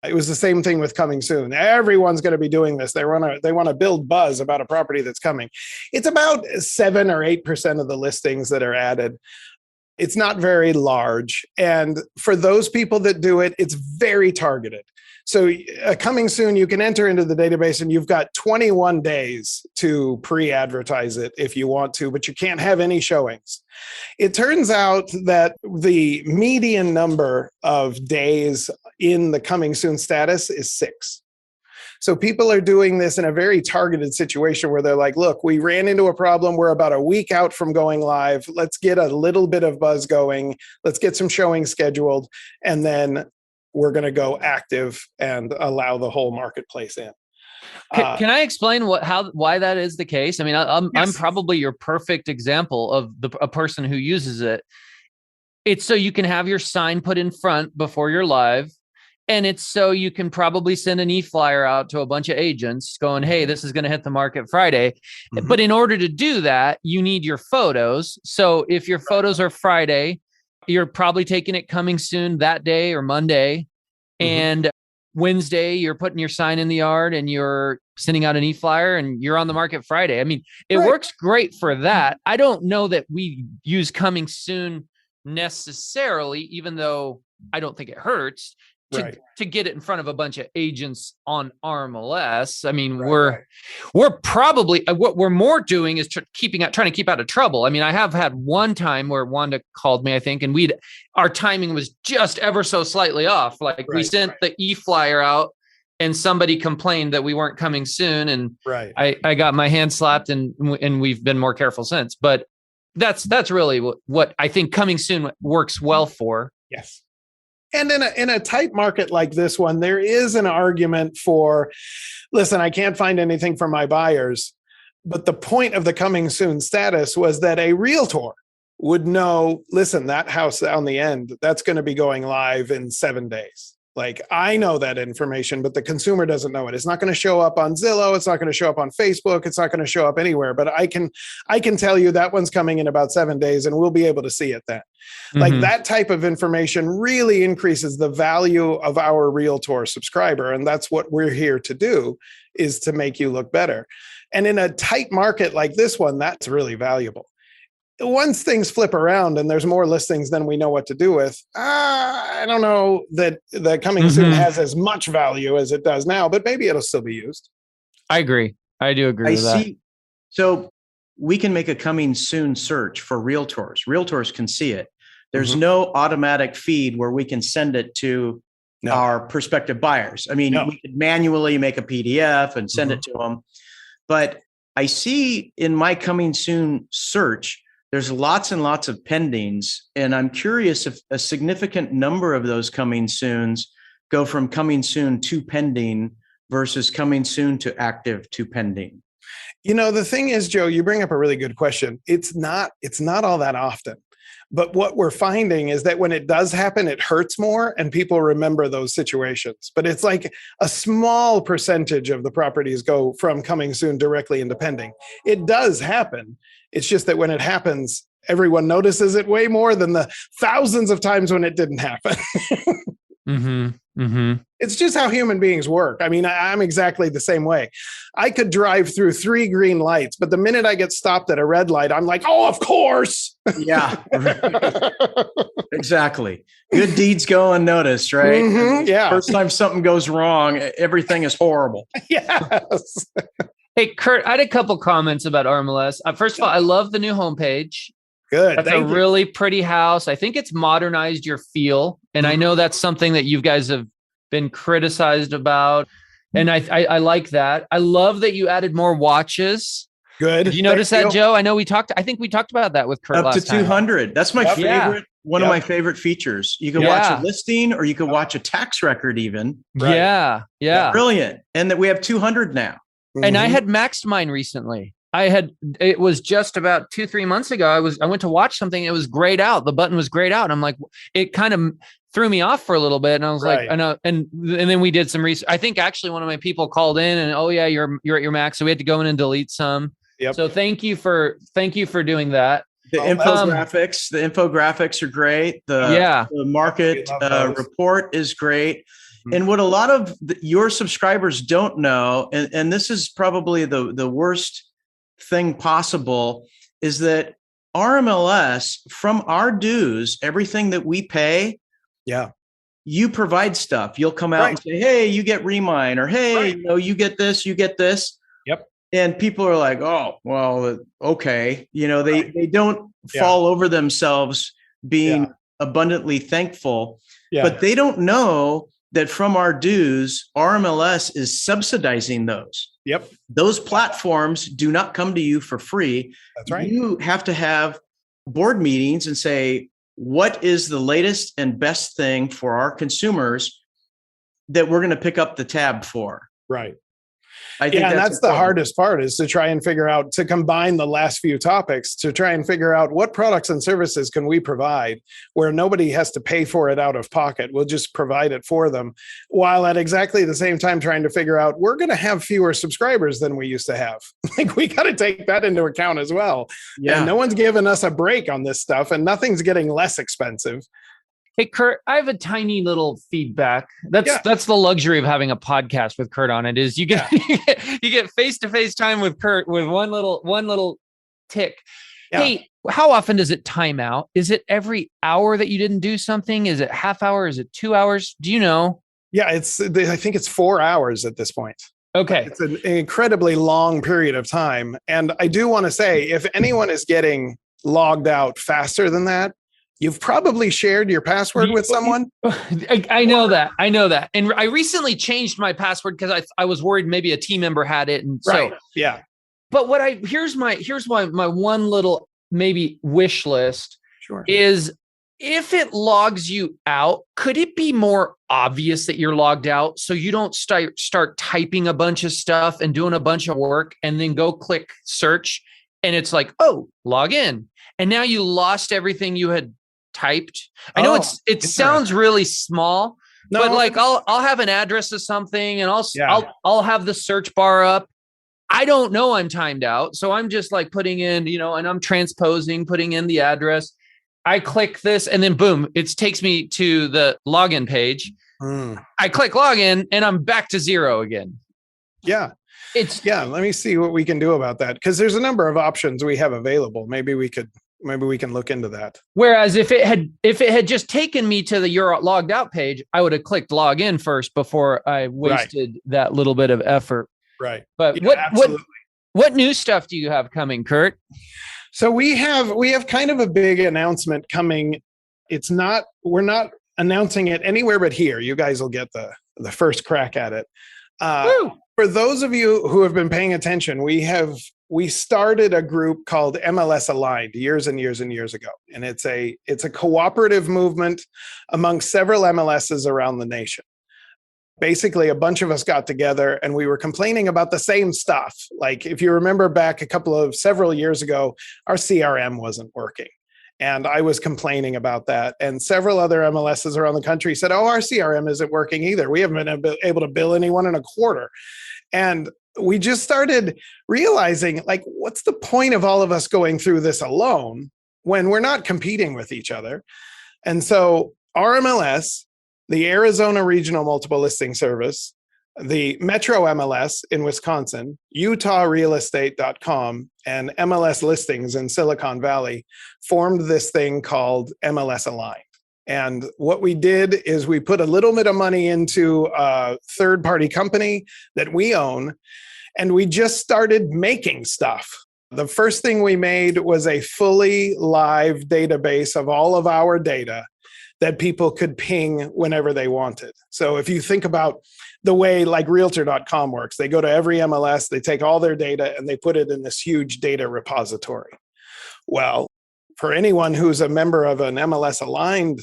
It was the same thing with coming soon. Everyone's going to be doing this. They want to build buzz about a property that's coming. It's about 7 or 8% of the listings that are added. It's not very large. And for those people that do it, it's very targeted. So coming soon, you can enter into the database and you've got 21 days to pre-advertise it if you want to, but you can't have any showings. It turns out that the median number of days in the coming soon status is 6. So people are doing this in a very targeted situation where they're like, look, we ran into a problem. We're about a week out from going live. Let's get a little bit of buzz going. Let's get some showings scheduled. And then we're going to go active and allow the whole marketplace in. Can I explain why that is the case? I mean, I'm probably your perfect example of a person who uses it. It's so you can have your sign put in front before you're live. And it's so you can probably send an e-flyer out to a bunch of agents going, hey, this is going to hit the market Friday. But in order to do that, you need your photos. So if your photos are Friday, you're probably taking it coming soon that day or Monday. And Wednesday, you're putting your sign in the yard and you're sending out an e-flyer and you're on the market Friday. I mean, it works great for that. I don't know that we use coming soon necessarily, even though I don't think it hurts to get it in front of a bunch of agents on RMLS. I mean, we're probably, what we're more doing is trying to keep out of trouble. I mean, I have had one time where Wanda called me, I think, and our timing was just ever so slightly off. Like we sent the e-flyer out and somebody complained that we weren't coming soon. And I got my hand slapped and we've been more careful since. But that's really what I think coming soon works well for. Yes. And in a tight market like this one, there is an argument for, listen, I can't find anything for my buyers. But the point of the coming soon status was that a realtor would know, listen, that house on the end, that's going to be going live in 7 days. Like, I know that information, but the consumer doesn't know it. It's not going to show up on Zillow. It's not going to show up on Facebook. It's not going to show up anywhere. But I can tell you that one's coming in about 7 days, and we'll be able to see it then. Like that type of information really increases the value of our realtor subscriber. And that's what we're here to do, is to make you look better. And in a tight market like this one, that's really valuable. Once things flip around and there's more listings than we know what to do with, I don't know that the coming soon has as much value as it does now, but maybe it'll still be used. I agree. I do agree with that. So we can make a coming soon search for realtors. Realtors can see it. There's no automatic feed where we can send it to our prospective buyers. I mean, we could manually make a PDF and send it to them. But I see in my coming soon search, there's lots and lots of pendings. And I'm curious if a significant number of those coming soons go from coming soon to pending versus coming soon to active to pending? The thing is, Joe, you bring up a really good question. It's not all that often. But what we're finding is that when it does happen, it hurts more and people remember those situations. But it's like a small percentage of the properties go from coming soon directly into pending. It does happen. It's just that when it happens, everyone notices it way more than the thousands of times when it didn't happen. It's just how human beings work. I mean, I'm exactly the same way. I could drive through 3 green lights, but the minute I get stopped at a red light, I'm like, oh, of course. Yeah, exactly. Good deeds go unnoticed, right? Yeah. First time something goes wrong, everything is horrible. Yes. Hey, Kurt, I had a couple comments about RMLS. First of all, I love the new homepage. Good. That's a really pretty house. I think it's modernized your feel. And I know that's something that you guys have been criticized about. And I like that. I love that you added more watches. Good. Did you notice that, Joe? I think we talked about that with Kurt up last to 200. time. That's my favorite. One of my favorite features. You can watch a listing or you can watch a tax record even. Right. Yeah. Brilliant. And that we have 200 now. And I had maxed mine recently. It was just about 2-3 months ago. I went to watch something. It was grayed out. The button was grayed out. I'm like, it kind of threw me off for a little bit. And I was like, and then we did some research. I think actually one of my people called in and, oh yeah, you're at your max. So we had to go in and delete some. Yep. So thank you for doing that. The infographics are great. The market report is great. And what a lot of your subscribers don't know, and this is probably the worst thing possible, is that RMLS, from our dues, everything that we pay, you provide stuff. You'll come out and say, hey, you get Remine, or hey, you get this, you get this. Yep. And people are like, oh, well, okay. They don't fall over themselves being abundantly thankful, but they don't know that from our dues, RMLS is subsidizing those. Yep. Those platforms do not come to you for free. That's right. You have to have board meetings and say, what is the latest and best thing for our consumers that we're going to pick up the tab for? Right. I think that's the hardest part, is to try and figure out, to combine the last few topics, to try and figure out what products and services can we provide where nobody has to pay for it out of pocket. We'll just provide it for them, while at exactly the same time trying to figure out, we're going to have fewer subscribers than we used to have. Like, we got to take that into account as well. Yeah. And no one's giving us a break on this stuff, and nothing's getting less expensive. Hey, Kurt, I have a tiny little feedback. That's the luxury of having a podcast with Kurt on it, is you get you get face-to-face time with Kurt with one little tick. Yeah. Hey, how often does it time out? Is it every hour that you didn't do something? Is it half hour? Is it 2 hours? Do you know? Yeah, I think it's 4 hours at this point. Okay. It's an incredibly long period of time. And I do want to say, if anyone is getting logged out faster than that, you've probably shared your password with someone. I know that. And I recently changed my password because I was worried maybe a team member had it. And so, But here's my one little maybe wish list is, if it logs you out, could it be more obvious that you're logged out, so you don't start typing a bunch of stuff and doing a bunch of work and then go click search and it's like, oh, log in. And now you lost everything you had typed. I know it sounds really small, but like I'll have an address of something and I'll have the search bar up. I don't know I'm timed out. So I'm just like putting in, and I'm transposing, putting in the address. I click this and then boom, it takes me to the login page. I click login and I'm back to 0 again. Yeah. Let me see what we can do about that, because there's a number of options we have available. Maybe we can look into that. Whereas if it had just taken me to the you're logged out page, I would have clicked log in first before I wasted that little bit of effort. Right. But what new stuff do you have coming, Kurt? So we have kind of a big announcement coming. We're not announcing it anywhere but here. You guys will get the first crack at it. For those of you who have been paying attention, we started a group called MLS Aligned years and years and years ago. And it's a cooperative movement among several MLSs around the nation. basically a bunch of us got together and we were complaining about the same stuff. Like if you remember back several years ago, our CRM wasn't working. And I was complaining about that. And several other MLSs around the country said, oh, our CRM isn't working either. We haven't been able to bill anyone in a quarter. And we just started realizing, like, what's the point of all of us going through this alone when we're not competing with each other? And so RMLS, the Arizona Regional Multiple Listing Service, the Metro MLS in Wisconsin, UtahRealEstate.com, and MLS Listings in Silicon Valley formed this thing called MLS Aligned. And what we did is we put a little bit of money into a third-party company that we own, and we just started making stuff. The first thing we made was a fully live database of all of our data that people could ping whenever they wanted. So if you think about the way like Realtor.com works, they go to every MLS, they take all their data and they put it in this huge data repository. Well, for anyone who's a member of an MLS aligned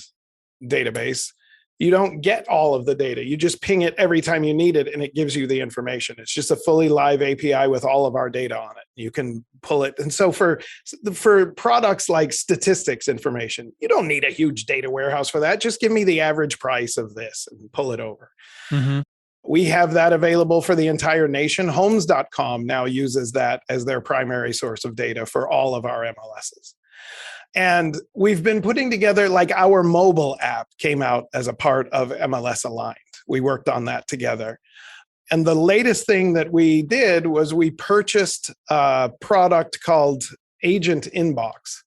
database, you don't get all of the data. You just ping it every time you need it and it gives you the information. It's just a fully live API with all of our data on it. You can pull it. And so for products like statistics information, you don't need a huge data warehouse for that. Just give me the average price of this and pull it over. Mm-hmm. We have that available for the entire nation. Homes.com now uses that as their primary source of data for all of our MLSs. And we've been putting together, like, our mobile app came out as a part of MLS Aligned. We worked on that together. And the latest thing that we did was we purchased a product called Agent Inbox.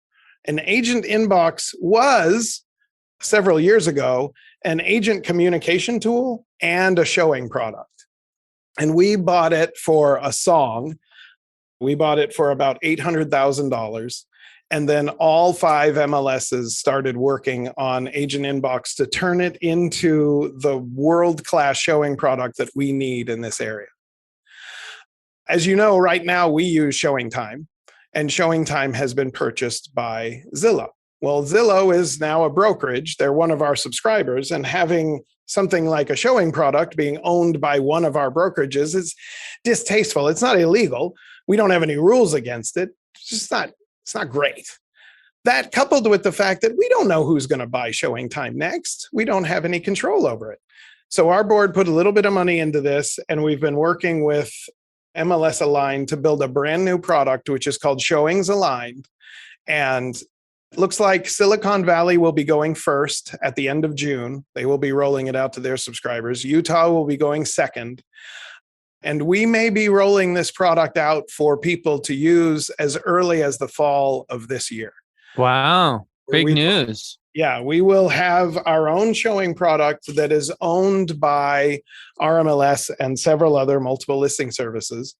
And Agent Inbox was, several years ago, an agent communication tool and a showing product. And we bought it for a song. We bought it for about $800,000. And then all 5 MLSs started working on Agent Inbox to turn it into the world-class showing product that we need in this area. As you know, right now we use Showing Time, and Showing Time has been purchased by Zillow. Well, Zillow is now a brokerage. They're one of our subscribers, and having something like a showing product being owned by one of our brokerages is distasteful. It's not illegal. We don't have any rules against it. It's not great. That, coupled with the fact that we don't know who's going to buy Showing Time next, we don't have any control over it. So our board put a little bit of money into this, and we've been working with MLS Aligned to build a brand new product, which is called Showings Aligned. And it looks like Silicon Valley will be going first at the end of June. They will be rolling it out to their subscribers. Utah will be going second. And we may be rolling this product out for people to use as early as the fall of this year. Wow. Big news. Yeah, we will have our own showing product that is owned by RMLS and several other multiple listing services.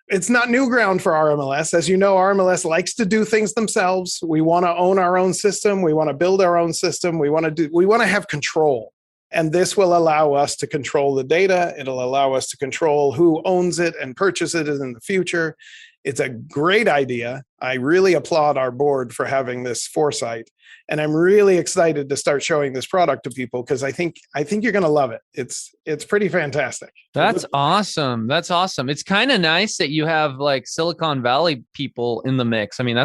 It's not new ground for RMLS. As you know, RMLS likes to do things themselves. We want to own our own system. We want to build our own system. We want to have control. And this will allow us to control the data. It'll allow us to control who owns it and purchases it in the future. It's a great idea. I really applaud our board for having this foresight. And I'm really excited to start showing this product to people because I think you're going to love it. It's pretty fantastic. That's awesome. That's awesome. It's kind of nice that you have like Silicon Valley people in the mix. I mean,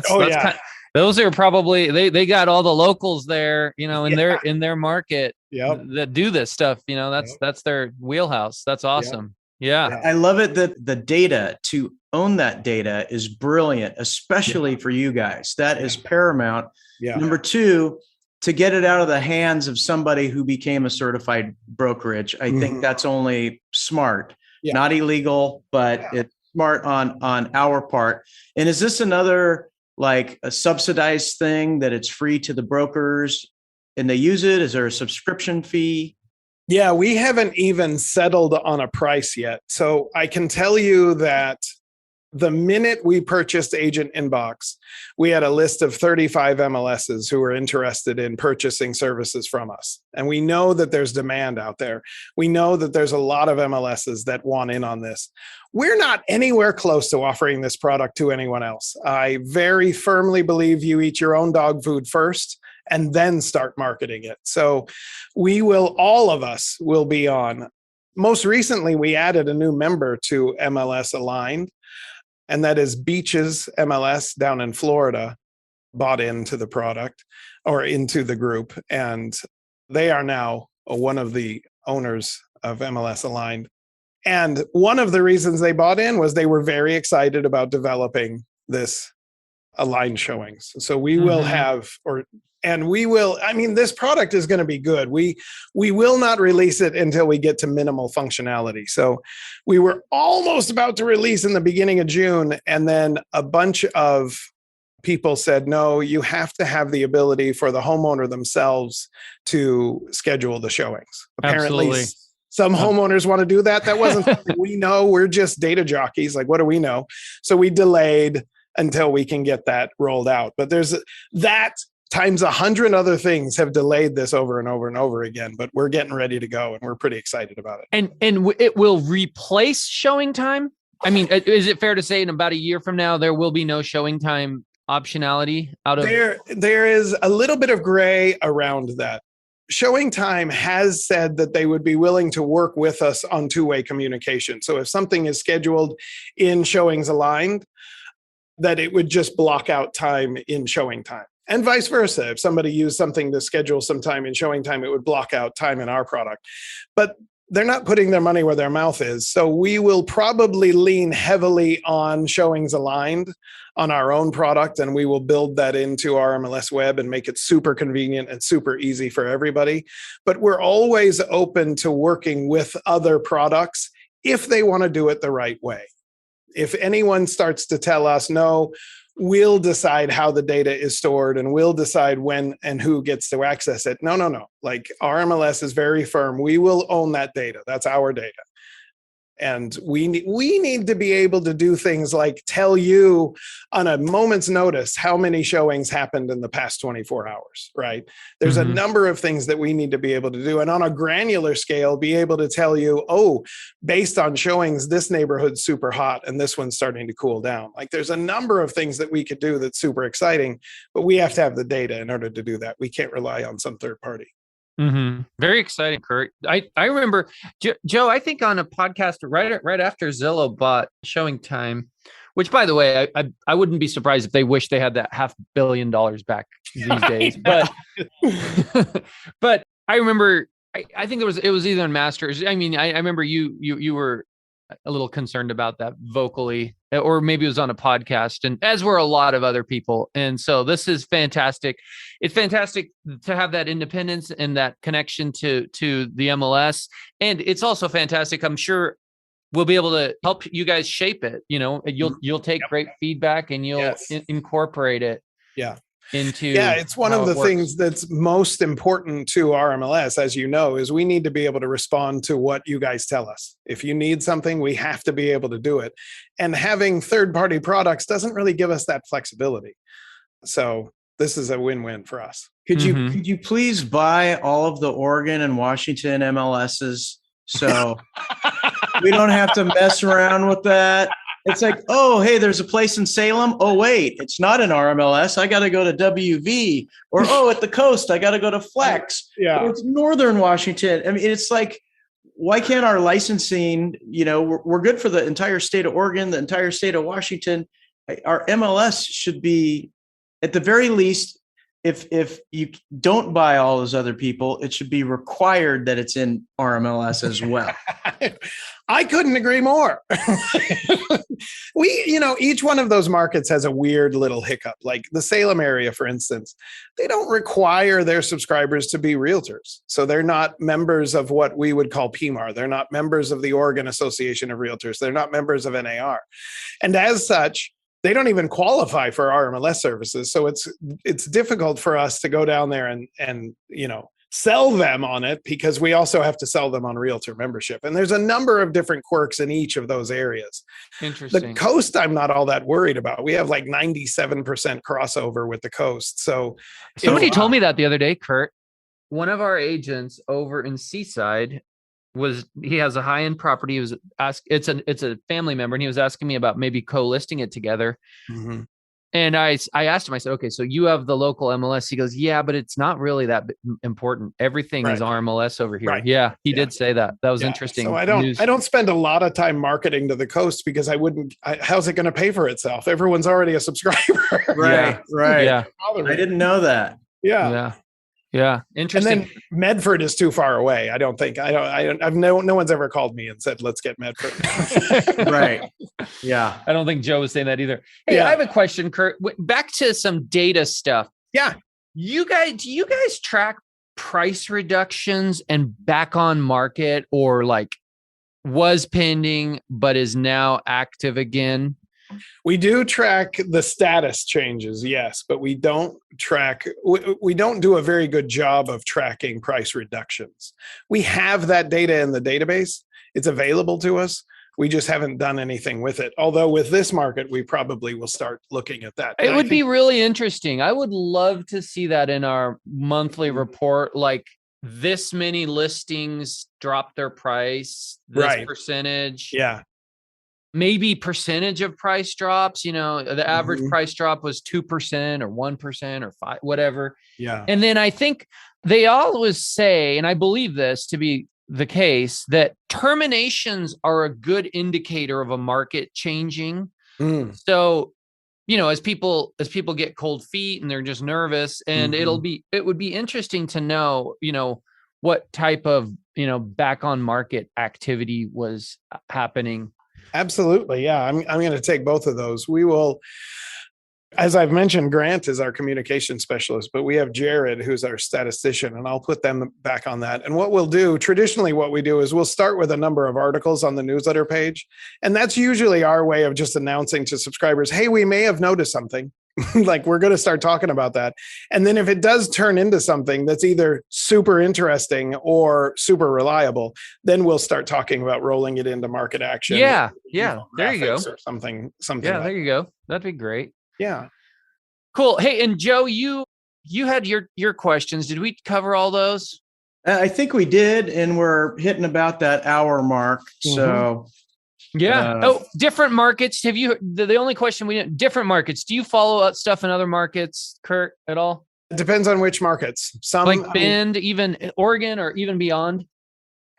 those are probably they got all the locals there, in their market that do this stuff. That's their wheelhouse. That's awesome. Yeah. I love it that the data, to own that data, is brilliant, especially for you guys. That is paramount. Yeah. Number 2, to get it out of the hands of somebody who became a certified brokerage. I think that's only smart, not illegal, but it's smart on our part. And is this another like a subsidized thing that it's free to the brokers and they use it? Is there a subscription fee? Yeah, we haven't even settled on a price yet. So I can tell you that the minute we purchased Agent Inbox, we had a list of 35 MLSs who were interested in purchasing services from us. And we know that there's demand out there. We know that there's a lot of MLSs that want in on this. We're not anywhere close to offering this product to anyone else. I very firmly believe you eat your own dog food first and then start marketing it. So all of us will be on most recently, we added a new member to MLS Aligned, and that is Beaches MLS down in Florida, bought into the product or into the group. And they are now one of the owners of MLS Aligned. And one of the reasons they bought in was they were very excited about developing this aligned showings. So we will have, I mean, this product is going to be good. We will not release it until we get to minimal functionality. So we were almost about to release in the beginning of June, and then a bunch of people said, no, you have to have the ability for the homeowner themselves to schedule the showings. Apparently, Absolutely. some homeowners want to do that. That wasn't something we know. We're just data jockeys. Like, what do we know? So we delayed until we can get that rolled out. But there's that times 100 other things have delayed this over and over and over again, but we're getting ready to go and we're pretty excited about it. And it will replace showing time. I mean, is it fair to say in about a year from now, there will be no showing time optionality out of there is a little bit of gray around that. Showing Time has said that they would be willing to work with us on two-way communication. So if something is scheduled in Showings Aligned, that it would just block out time in Showing Time. And vice versa. If somebody used something to schedule some time in Showing Time, it would block out time in our product. But they're not putting their money where their mouth is. So we will probably lean heavily on Showings Aligned on our own product, and we will build that into our MLS web and make it super convenient and super easy for everybody. But we're always open to working with other products if they want to do it the right way. If anyone starts to tell us, no, we'll decide how the data is stored and we'll decide when and who gets to access it. No. Like, RMLS is very firm. We will own that data. That's our data. And we need to be able to do things like tell you on a moment's notice how many showings happened in the past 24 hours, right? There's a number of things that we need to be able to do. And on a granular scale, be able to tell you, oh, based on showings, this neighborhood's super hot and this one's starting to cool down. Like, there's a number of things that we could do that's super exciting, but we have to have the data in order to do that. We can't rely on some third party. Very exciting, Kurt. I remember, Joe, I think on a podcast right after Zillow bought Showing Time, which, by the way, I wouldn't be surprised if they wish they had that $500 million back these days. But but I remember, I think it was either in Masters. I mean, I remember you were a little concerned about that vocally, or maybe it was on a podcast, and as were a lot of other people. And so this is fantastic. It's fantastic to have that independence and that connection to the MLS. And it's also fantastic. I'm sure we'll be able to help you guys shape it. You know, you'll take great feedback and you'll incorporate it. It's one of the things that's most important to RMLS, as you know, is we need to be able to respond to what you guys tell us. If you need something, we have to be able to do it. And having third-party products doesn't really give us that flexibility. So this is a win-win for us. Could you please buy all of the Oregon and Washington MLSs so we don't have to mess around with that? It's like, oh, hey, there's a place in Salem. Oh, wait, it's not an RMLS. I got to go to WV. Or, oh, at the coast, I got to go to Flex. Yeah. Or it's Northern Washington. I mean, it's like, why can't our licensing, we're good for the entire state of Oregon, the entire state of Washington. Our MLS should be, at the very least, if you don't buy all those other people, it should be required that it's in RMLS as well. I couldn't agree more. Each one of those markets has a weird little hiccup. Like the Salem area, for instance, they don't require their subscribers to be realtors. So they're not members of what we would call PMAR. They're not members of the Oregon Association of Realtors. They're not members of NAR. And as such, they don't even qualify for RMLS services. So it's difficult for us to go down there and sell them on it, because we also have to sell them on realtor membership. And there's a number of different quirks in each of those areas. Interesting. The coast, I'm not all that worried about. We have like 97% crossover with the coast. So somebody told me that the other day, Kurt. One of our agents over in Seaside he has a high-end property. He was it's a family member, and he was asking me about maybe co-listing it together. And I asked him, I said, okay, so you have the local MLS. He goes, yeah, but it's not really that important. Everything is RMLS over here. Right. Yeah, he did say that. That was interesting. So I don't spend a lot of time marketing to the coast because how's it going to pay for itself? Everyone's already a subscriber. Right. Yeah. I didn't know that. Yeah. Interesting. And then Medford is too far away. I don't think no one's ever called me and said, let's get Medford. Right. Yeah. I don't think Joe was saying that either. Hey, I have a question, Kurt. Back to some data stuff. Yeah. Do you guys track price reductions and back on market, or like was pending but is now active again? We do track the status changes, yes, but we don't do a very good job of tracking price reductions. We have that data in the database. It's available to us. We just haven't done anything with it. Although with this market, we probably will start looking at that. It would be really interesting. I would love to see that in our monthly report, like this many listings dropped their price, this percentage. Yeah. Maybe percentage of price drops, the average price drop was 2% or 1% or 5%, whatever. Yeah. And then I think they always say, and I believe this to be the case, that terminations are a good indicator of a market changing. So, as people get cold feet and they're just nervous, and it would be interesting to know, what type of, back on market activity was happening. Absolutely. Yeah. I'm going to take both of those. We will, as I've mentioned, Grant is our communication specialist, but we have Jared, who's our statistician, and I'll put them back on that. And what we'll do, traditionally what we do is we'll start with a number of articles on the newsletter page. And that's usually our way of just announcing to subscribers, hey, we may have noticed something. Like, we're going to start talking about that. And then if it does turn into something that's either super interesting or super reliable, then we'll start talking about rolling it into market action. Yeah. There you go. Or something. Yeah, there you go. That'd be great. Yeah. Cool. Hey, and Joe, you had your questions. Did we cover all those? I think we did, and we're hitting about that hour mark. So yeah. Different markets. Have you, the only question different markets. Do you follow up stuff in other markets, Kurt, at all? It depends on which markets. Some like Bend, even Oregon, or even beyond?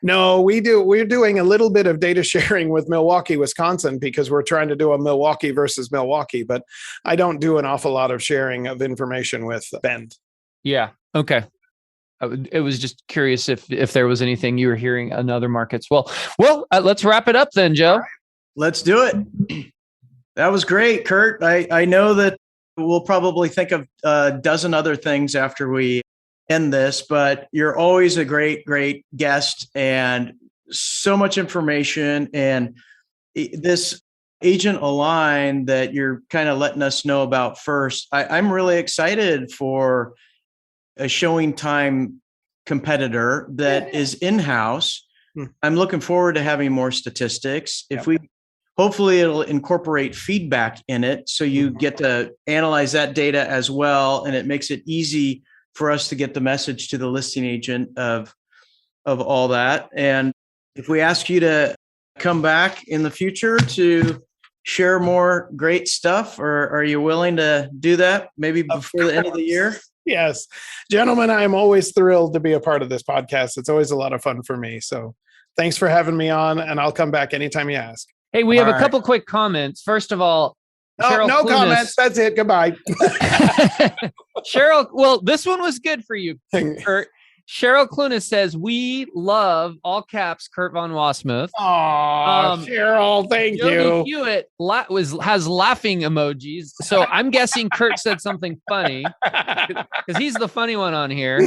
No, we do. We're doing a little bit of data sharing with Milwaukee, Wisconsin, because we're trying to do a Milwaukee versus Milwaukee, but I don't do an awful lot of sharing of information with Bend. Yeah. Okay. It was just curious if there was anything you were hearing in other markets. Well, let's wrap it up then, Joe. Right. Let's do it. That was great, Kurt. I know that we'll probably think of a dozen other things after we end this, but you're always a great, great guest, and so much information. And this Agent Align that you're kind of letting us know about first, I'm really excited for a showing time competitor that is in-house. I'm looking forward to having more statistics. Hopefully it'll incorporate feedback in it, so you get to analyze that data as well. And it makes it easy for us to get the message to the listing agent of all that. And if we ask you to come back in the future to share more great stuff, or are you willing to do that maybe before the end of the year? Yes. Gentlemen, I'm always thrilled to be a part of this podcast. It's always a lot of fun for me. So thanks for having me on, and I'll come back anytime you ask. Hey, we have a couple quick comments. First of all, no comments. That's it. Goodbye. Cheryl, well, this one was good for you, Kurt. Cheryl Clunas says, we love, all caps, Kurt von Wasmuth. Oh, Cheryl, thank you. Hewitt has laughing emojis. So I'm guessing Kurt said something funny because he's the funny one on here.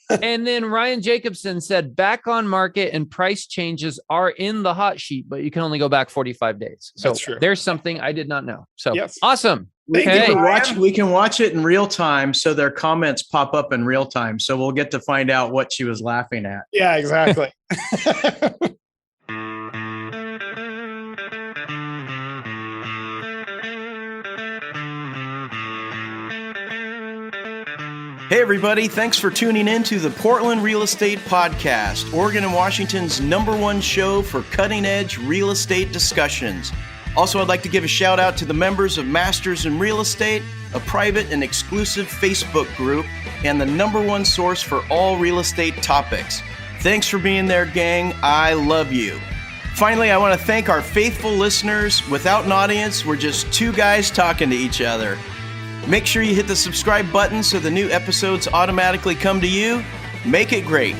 And then Ryan Jacobson said, back on market and price changes are in the hot sheet, but you can only go back 45 days. So that's true. There's something I did not know. So yes. Awesome. We can watch it in real time, so their comments pop up in real time. So we'll get to find out what she was laughing at. Yeah, exactly. Hey, everybody. Thanks for tuning in to the Portland Real Estate Podcast, Oregon and Washington's #1 show for cutting-edge real estate discussions. Also, I'd like to give a shout out to the members of Masters in Real Estate, a private and exclusive Facebook group, and the #1 source for all real estate topics. Thanks for being there, gang. I love you. Finally, I want to thank our faithful listeners. Without an audience, we're just two guys talking to each other. Make sure you hit the subscribe button so the new episodes automatically come to you. Make it great.